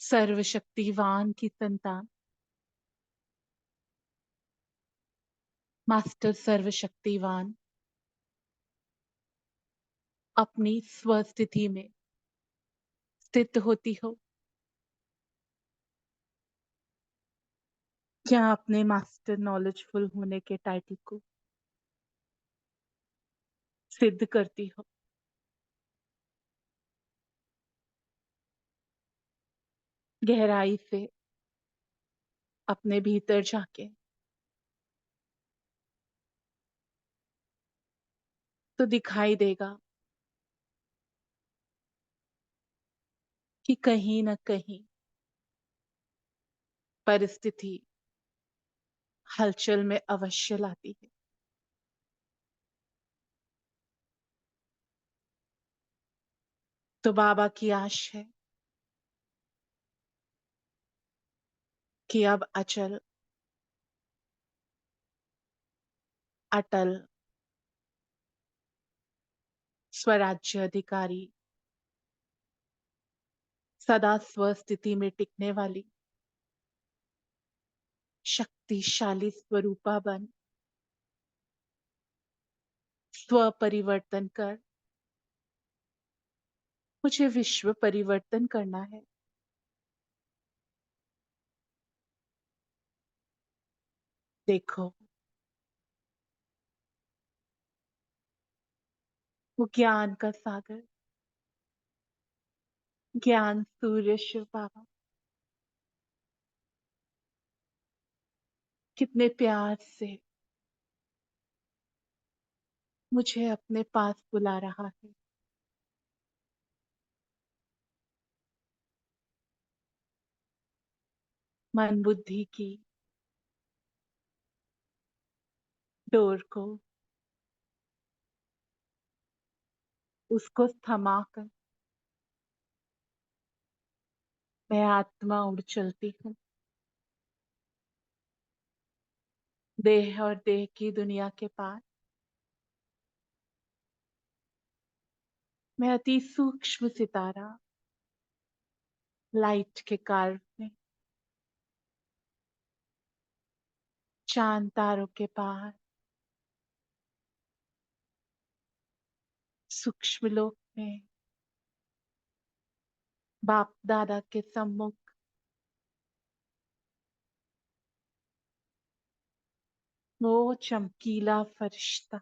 सर्वशक्तिवान की संतान मास्टर सर्वशक्तिवान अपनी स्वस्थिति में स्थित होती हो? क्या अपने मास्टर नॉलेजफुल होने के टाइटल को सिद्ध करती हो? गहराई से अपने भीतर जाके तो दिखाई देगा कि कहीं न कहीं परिस्थिति हलचल में अवश्य लाती है। तो बाबा की आश है कि अब अचल अटल स्वराज्य अधिकारी सदा स्वस्थिति में टिकने वाली शक्तिशाली स्वरूपा बन स्व परिवर्तन कर मुझे विश्व परिवर्तन करना है। देखो, वो ज्ञान का सागर, ज्ञान सूर्य शिव बाबा कितने प्यार से मुझे अपने पास बुला रहा है। मन बुद्धि की डोर को, उसको थमा कर मैं आत्मा उड़ चलती हूँ। देह और देह की दुनिया के पार मैं अति सूक्ष्म सितारा लाइट के कार्व में, चांद तारों के पार सूक्ष्म लोक में, बाप दादा के सम्मुख वो चमकीला फरिश्ता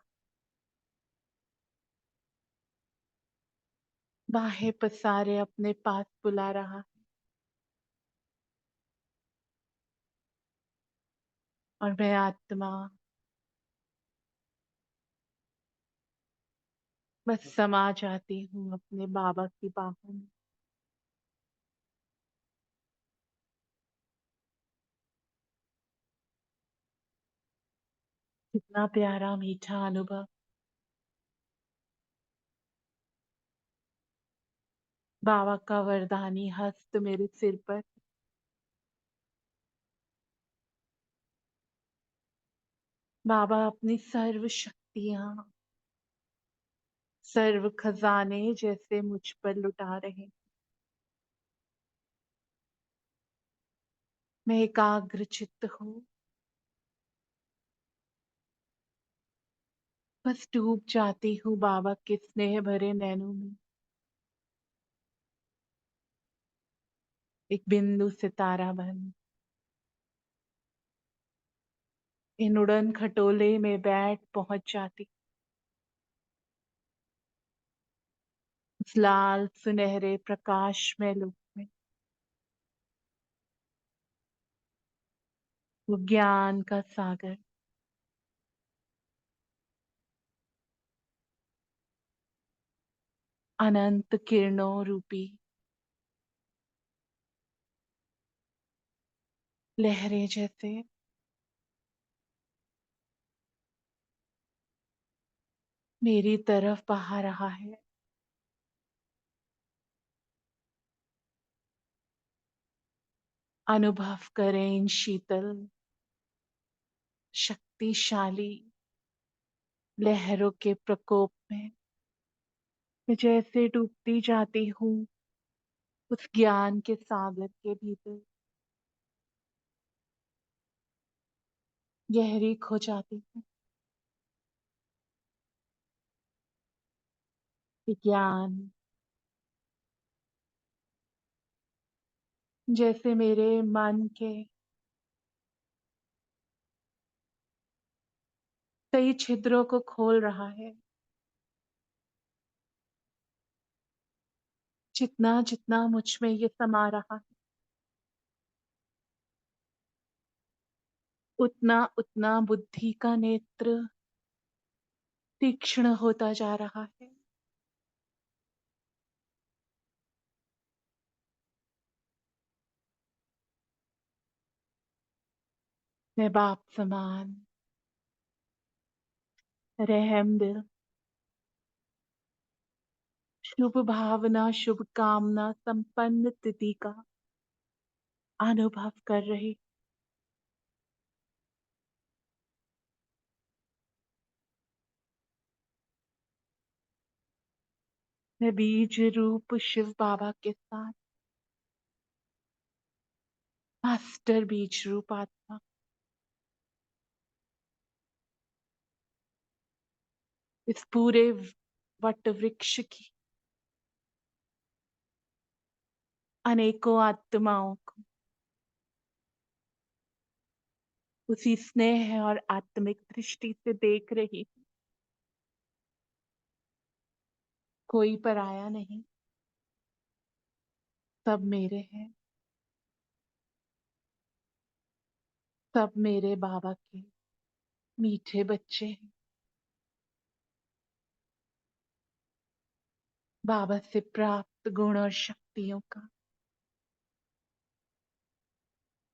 बाहें पसारे अपने पास बुला रहा है। और मैं आत्मा बस समा जाती हूँ अपने बाबा की बाहों में। कितना प्यारा मीठा अनुभव। बाबा का वरदानी हस्त मेरे सिर पर, बाबा अपनी सर्व शक्तियां, सर्व खजाने जैसे मुझ पर लुटा रहे। मैं एकाग्र चित्त हूँ, बस डूब जाती हूँ बाबा के स्नेह भरे नैनों में। एक बिंदु सितारा बन इन उड़न खटोले में बैठ पहुंच जाती, उस लाल सुनहरे प्रकाश में लुक में। वो ज्ञान का सागर, अनंत किरणों रूपी लहरें जैसे मेरी तरफ बहा रहा है। अनुभव करें इन शीतल शक्तिशाली लहरों के प्रकोप में। मैं जैसे डूबती जाती हूँ उस ज्ञान के सागर के भीतर, गहरी खो जाती हूँ। ज्ञान जैसे मेरे मन के कई छिद्रों को खोल रहा है। जितना जितना मुझ में ये समा रहा है, उतना उतना बुद्धि का नेत्र तीक्ष्ण होता जा रहा है। मैं बाप समान रहम दिल, शुभ भावना शुभ कामना संपन्न तिथि का अनुभव कर रही। मैं बीज रूप शिव बाबा के साथ मास्टर बीज रूप आत्मा इस पूरे वट वृक्ष की अनेकों आत्माओं को उसी स्नेह और आत्मिक दृष्टि से देख रही हूँ। कोई पराया नहीं, सब मेरे हैं, सब मेरे बाबा के मीठे बच्चे हैं। बाबा से प्राप्त गुण और शक्तियों का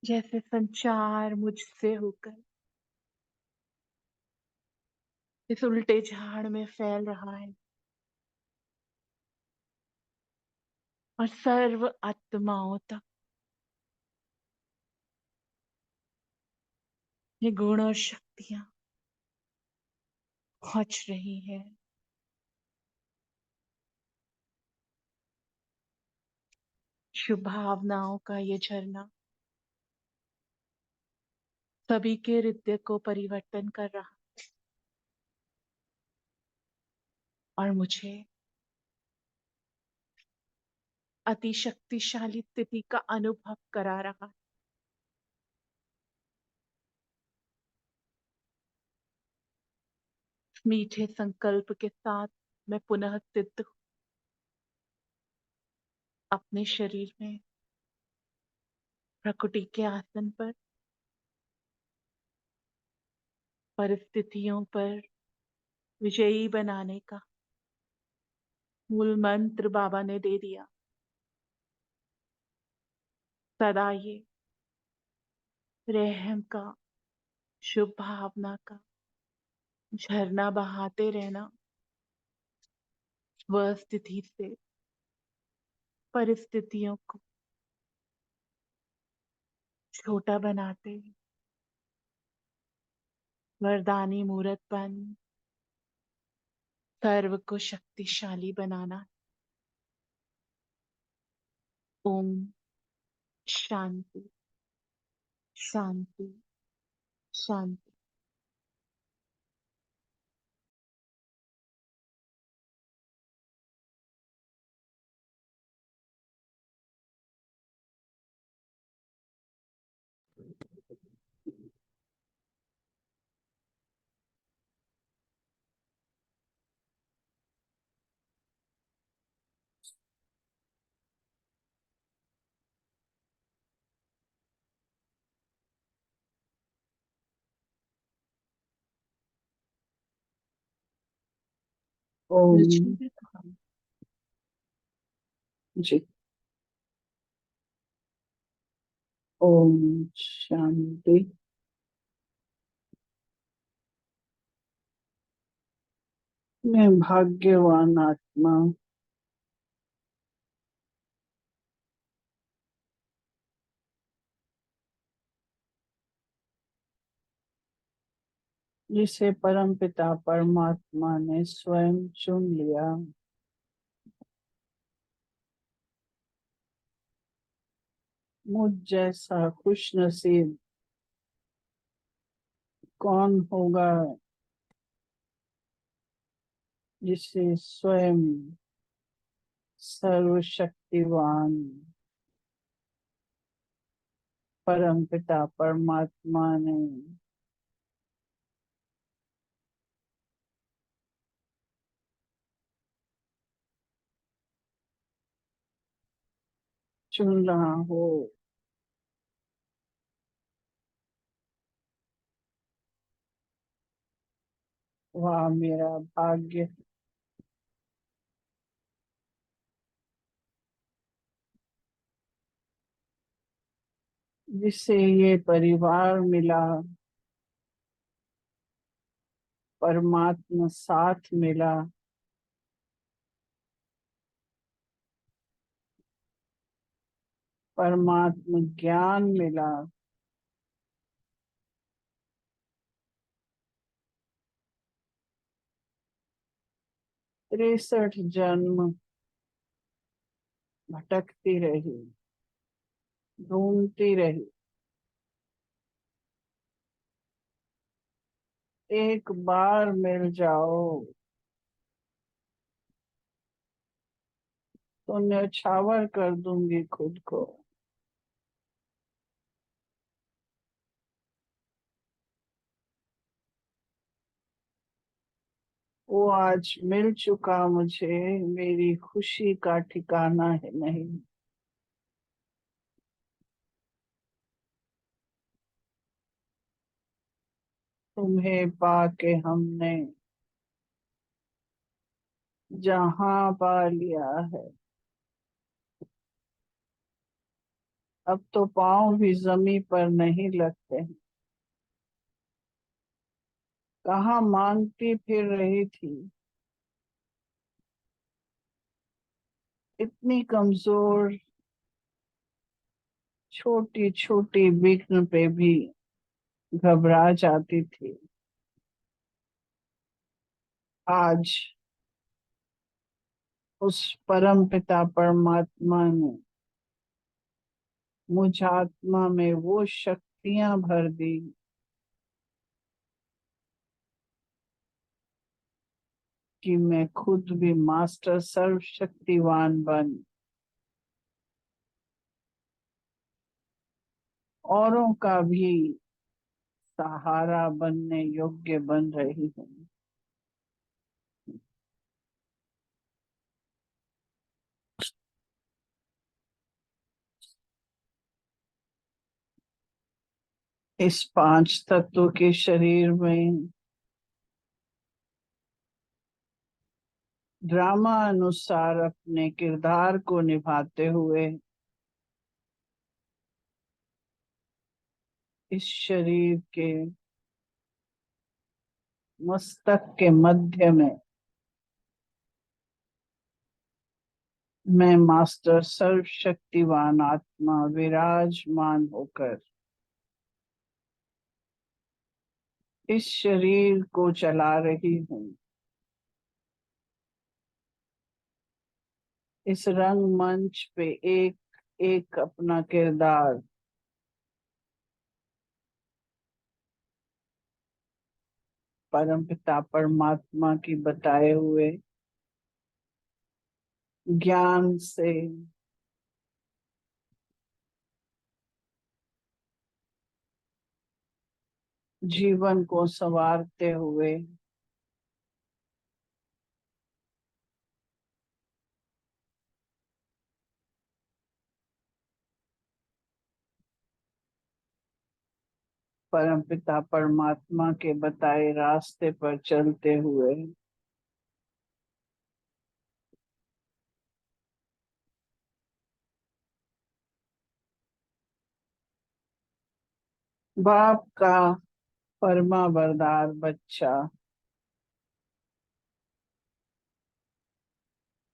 जैसे संचार मुझसे होकर इस उल्टे झाड़ में फैल रहा है और सर्व आत्माओं तक ये गुण और शक्तियां पहुंच रही है। शुभ भावनाओं का ये झरना सभी के हृदय को परिवर्तन कर रहा और मुझे अति शक्तिशाली स्थिति का अनुभव करा रहा। मीठे संकल्प के साथ मैं पुनः सिद्ध हूं अपने शरीर में प्रकृति के आसन पर परिस्थितियों पर विजयी बनाने का मूल मंत्र बाबा ने दे दिया। सदा ये रहम का, शुभ भावना का झरना बहाते रहना, वह स्थिति से परिस्थितियों को छोटा बनाते वरदानी मूर्त बन सर्व को शक्तिशाली बनाना। ओम शांति शांति शांति। ओम लक्ष्मी जी। ओम शांति। मैं भाग्यवान आत्मा जिसे परमपिता परमात्मा ने स्वयं चुन लिया, मुझ जैसा खुशनसीब कौन होगा जिसे स्वयं सर्वशक्तिवान परमपिता परमात्मा ने चुन रहा हो। वह मेरा भाग्य जिसे ये परिवार मिला, परमात्मा साथ मिला, परमात्मा ज्ञान मिला, 63 जन्म भटकती रही, ढूंढती रही। एक बार मिल जाओ तो न्यौछावर कर दूंगी खुद को। वो आज मिल चुका मुझे, मेरी खुशी का ठिकाना है नहीं। तुम्हें पाके हमने जहां पा लिया है, अब तो पाँव भी जमी पर नहीं लगते हैं। कहाँ मांगती फिर रही थी, इतनी कमजोर, छोटी छोटी विघ्न पे भी घबरा जाती थी। आज उस परम पिता परमात्मा ने मुझ आत्मा में वो शक्तियां भर दी कि मैं खुद भी मास्टर सर्वशक्तिवान बन औरों का भी सहारा बनने योग्य बन रही हूँ। इस पांच तत्व के शरीर में ड्रामा अनुसार अपने किरदार को निभाते हुए इस शरीर के मस्तक के मध्य में मैं मास्टर सर्वशक्तिवान आत्मा विराजमान होकर इस शरीर को चला रही हूँ। इस रंगमंच पे एक एक अपना किरदार परमपिता परमात्मा की बताए हुए ज्ञान से जीवन को संवारते हुए परमपिता परमात्मा के बताए रास्ते पर चलते हुए बाप का फर्मा बरदार बच्चा,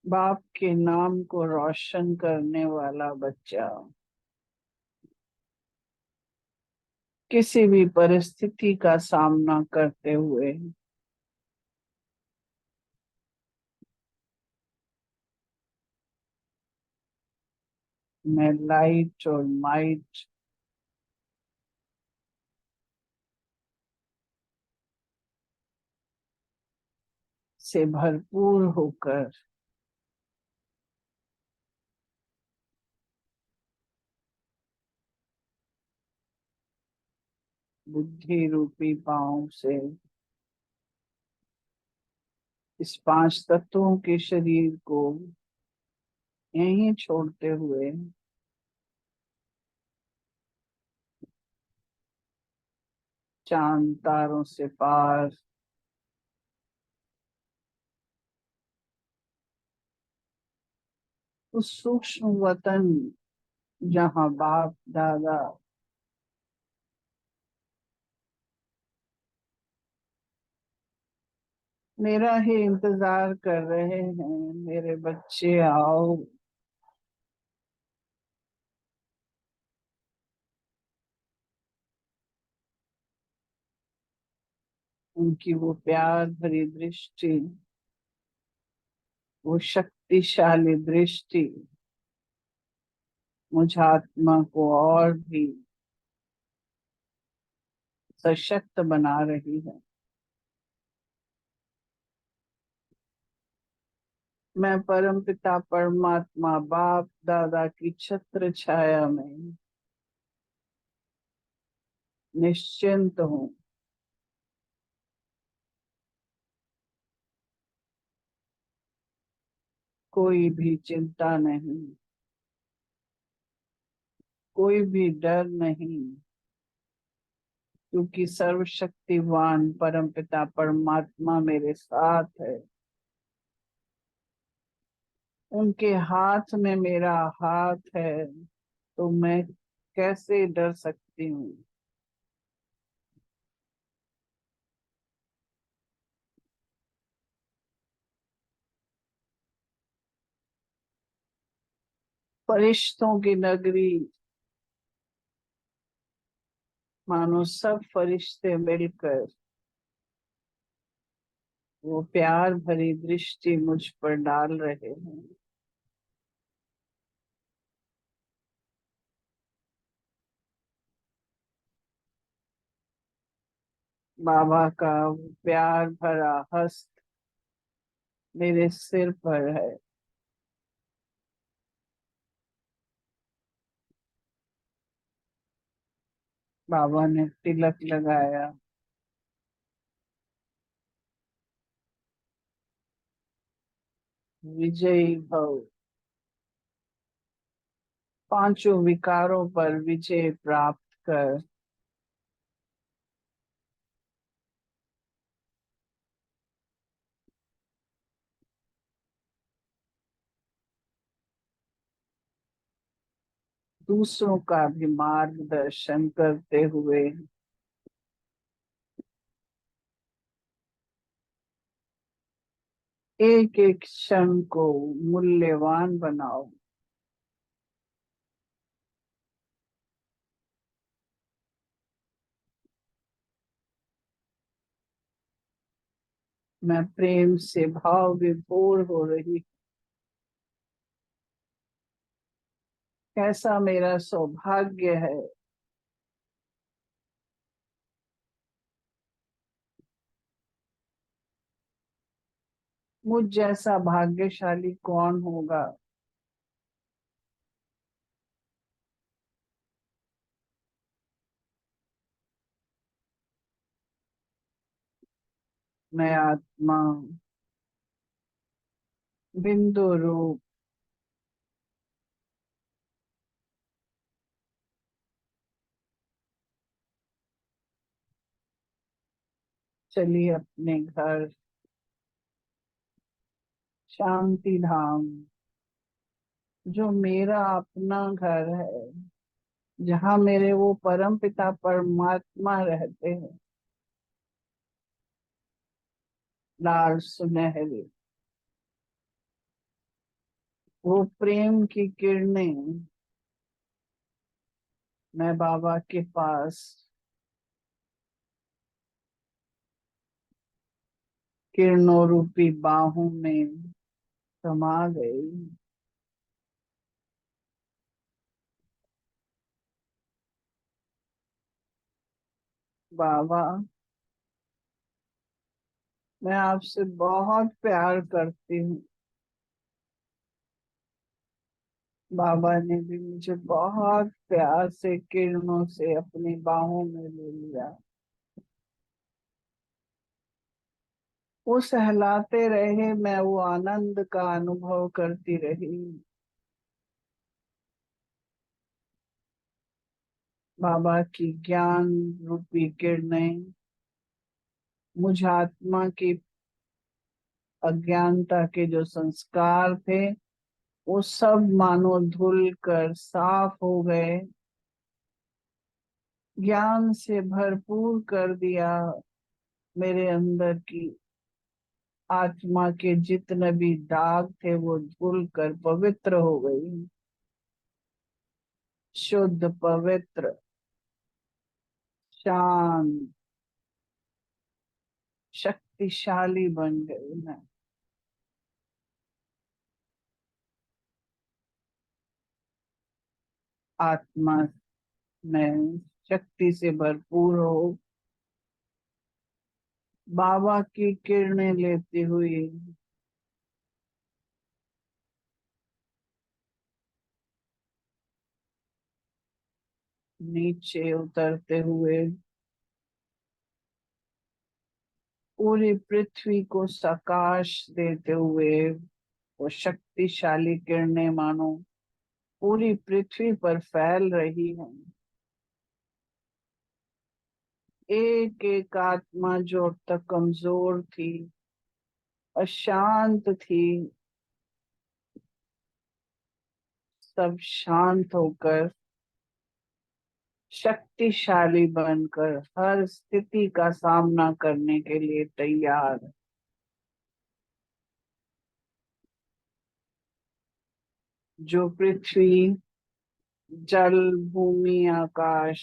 बाप के नाम को रोशन करने वाला बच्चा, किसी भी परिस्थिति का सामना करते हुए मैं लाइट और माइट से भरपूर होकर बुद्धि रूपी पांव से इस पांच तत्वों के शरीर को यहीं छोड़ते हुए चांद तारों से पार उस सूक्ष्म वतन जहाँ बाप दादा मेरा ही इंतजार कर रहे हैं। मेरे बच्चे आओ, उनकी वो प्यार भरी दृष्टि, वो शक्तिशाली दृष्टि मुझ आत्मा को और भी सशक्त बना रही है। मैं परमपिता परमात्मा बाप दादा की छत्र छाया में निश्चिंत हूँ। कोई भी चिंता नहीं, कोई भी डर नहीं, क्योंकि सर्वशक्तिवान परमपिता परमात्मा मेरे साथ है। उनके हाथ में मेरा हाथ है, तो मैं कैसे डर सकती हूँ। फरिश्तों की नगरी, मानो सब फरिश्ते मिलकर वो प्यार भरी दृष्टि मुझ पर डाल रहे हैं। बाबा का प्यार भरा हस्त मेरे सिर पर है। बाबा ने तिलक लगाया। विजयी भव। पांचों विकारों पर विजय प्राप्त कर दूसरों का भी मार्गदर्शन करते हुए एक एक क्षण को मूल्यवान बनाओ। मैं प्रेम से भाव विभोर हो रही। कैसा मेरा सौभाग्य है। मुझ जैसा भाग्यशाली कौन होगा। मैं आत्मा बिंदु रूप चली अपने घर शांति धाम, जो मेरा अपना घर है, जहाँ मेरे वो परम पिता परमात्मा रहते हैं। लाल सुनहरे वो प्रेम की किरणें मैं बाबा के पास किरणों रूपी बाहों में समा गई। बाबा, मैं आपसे बहुत प्यार करती हूँ। बाबा ने भी मुझे बहुत प्यार से किरणों से अपनी बाहों में ले लिया। वो सहलाते रहे, मैं वो आनंद का अनुभव करती रही। बाबा की ज्ञान रूपी किरणें मुझ आत्मा की अज्ञानता के जो संस्कार थे वो सब मानो धुल कर साफ हो गए। ज्ञान से भरपूर कर दिया। मेरे अंदर की आत्मा के जितने भी दाग थे वो धुल कर पवित्र हो गई। शुद्ध पवित्र शांत शक्तिशाली बन गई मैं। आत्मा में शक्ति से भरपूर हो, बाबा की किरणें लेती हुई नीचे उतरते हुए पूरी पृथ्वी को प्रकाश देते हुए वो शक्तिशाली किरणें मानो पूरी पृथ्वी पर फैल रही हैं। एक एक आत्मा जो अब तक कमजोर थी, अशांत थी, सब शांत होकर शक्तिशाली बनकर हर स्थिति का सामना करने के लिए तैयार है। जो पृथ्वी, जल, भूमि, आकाश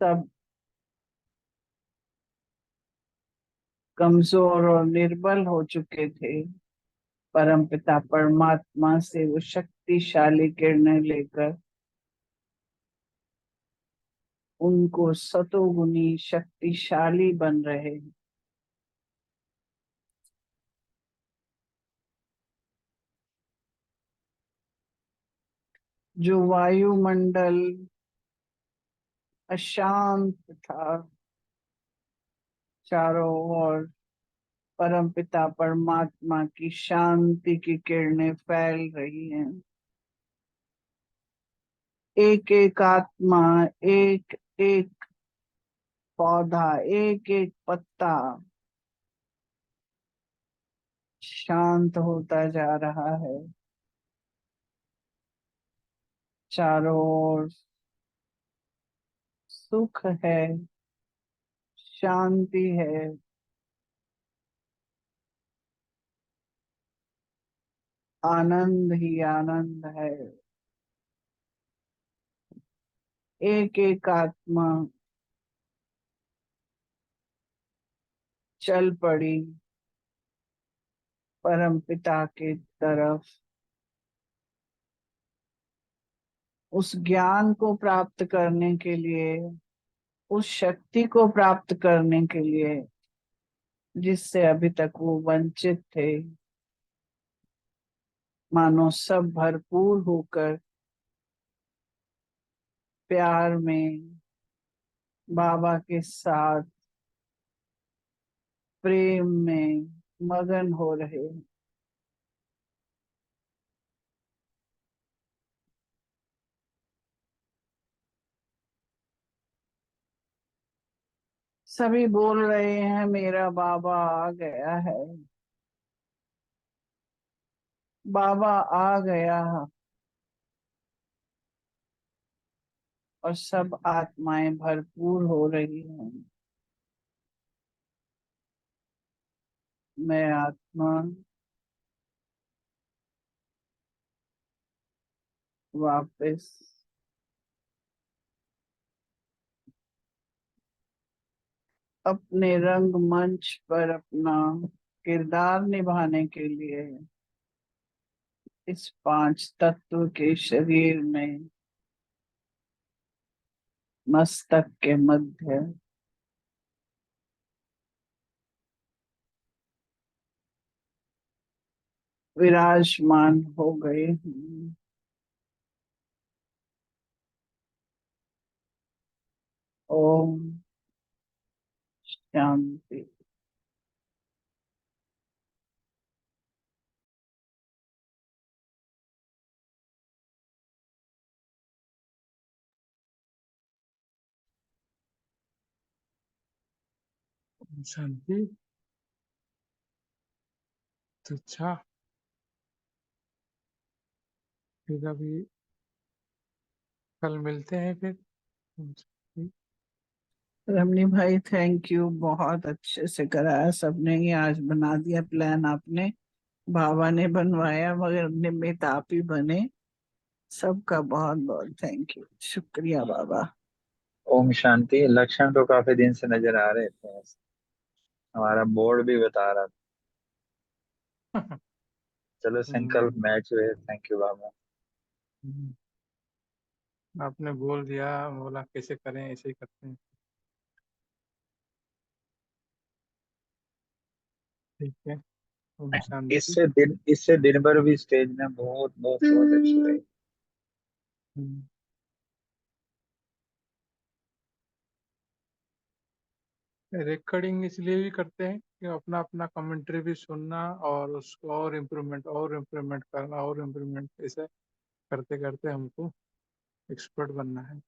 सब कमजोर और निर्बल हो चुके थे, परमपिता परमात्मा से वो शक्तिशाली किरणें लेकर उनको सतोगुनी शक्तिशाली बन रहे हैं। जो वायुमंडल अशांत था, चारों ओर परमपिता परमात्मा की शांति की किरणें फैल रही हैं। एक एक आत्मा, एक एक पौधा, एक एक पत्ता शांत होता जा रहा है। चारों ओर सुख है, शांति है, आनंद ही आनंद है। एक एक आत्मा चल पड़ी परम पिता की तरफ, उस ज्ञान को प्राप्त करने के लिए, उस शक्ति को प्राप्त करने के लिए जिससे अभी तक वो वंचित थे। मानो सब भरपूर होकर प्यार में बाबा के साथ प्रेम में मगन हो रहे। सभी बोल रहे हैं मेरा बाबा आ गया है, बाबा आ गया। और सब आत्माएं भरपूर हो रही हैं। मैं आत्मा वापस अपने रंग मंच पर अपना किरदार निभाने के लिए इस पांच तत्व के शरीर में मस्तक के मध्य विराजमान हो गए हैं। ओम शांति। शांति। तो अच्छा, फिर अभी कल मिलते हैं फिर। रमनी भाई थैंक यू, बहुत अच्छे से कराया सबने। ही आज बना दिया प्लान आपने, बाबा ने बनवाया मगर निमित्त आप ही बने। सबका बहुत बहुत थैंक यू, शुक्रिया बाबा। ओम शांति। लक्षण तो काफी दिन से नजर आ रहे थे, हमारा बोर्ड भी बता रहा था। चलो संकल्प मैच हुए, थैंक यू बाबा। आपने बोल दिया, बोला कैसे करें, ऐसे ही करते हैं। ठीक है। ओम शांति। इससे दिन भर भी स्टेज में बहुत बहुत बहुत अच्छी रही। हम्म। रिकॉर्डिंग इसलिए भी करते हैं कि अपना अपना कमेंट्री भी सुनना और उसको और इम्प्रूवमेंट करना और इम्प्रूवमेंट, ऐसे करते करते हमको एक्सपर्ट बनना है।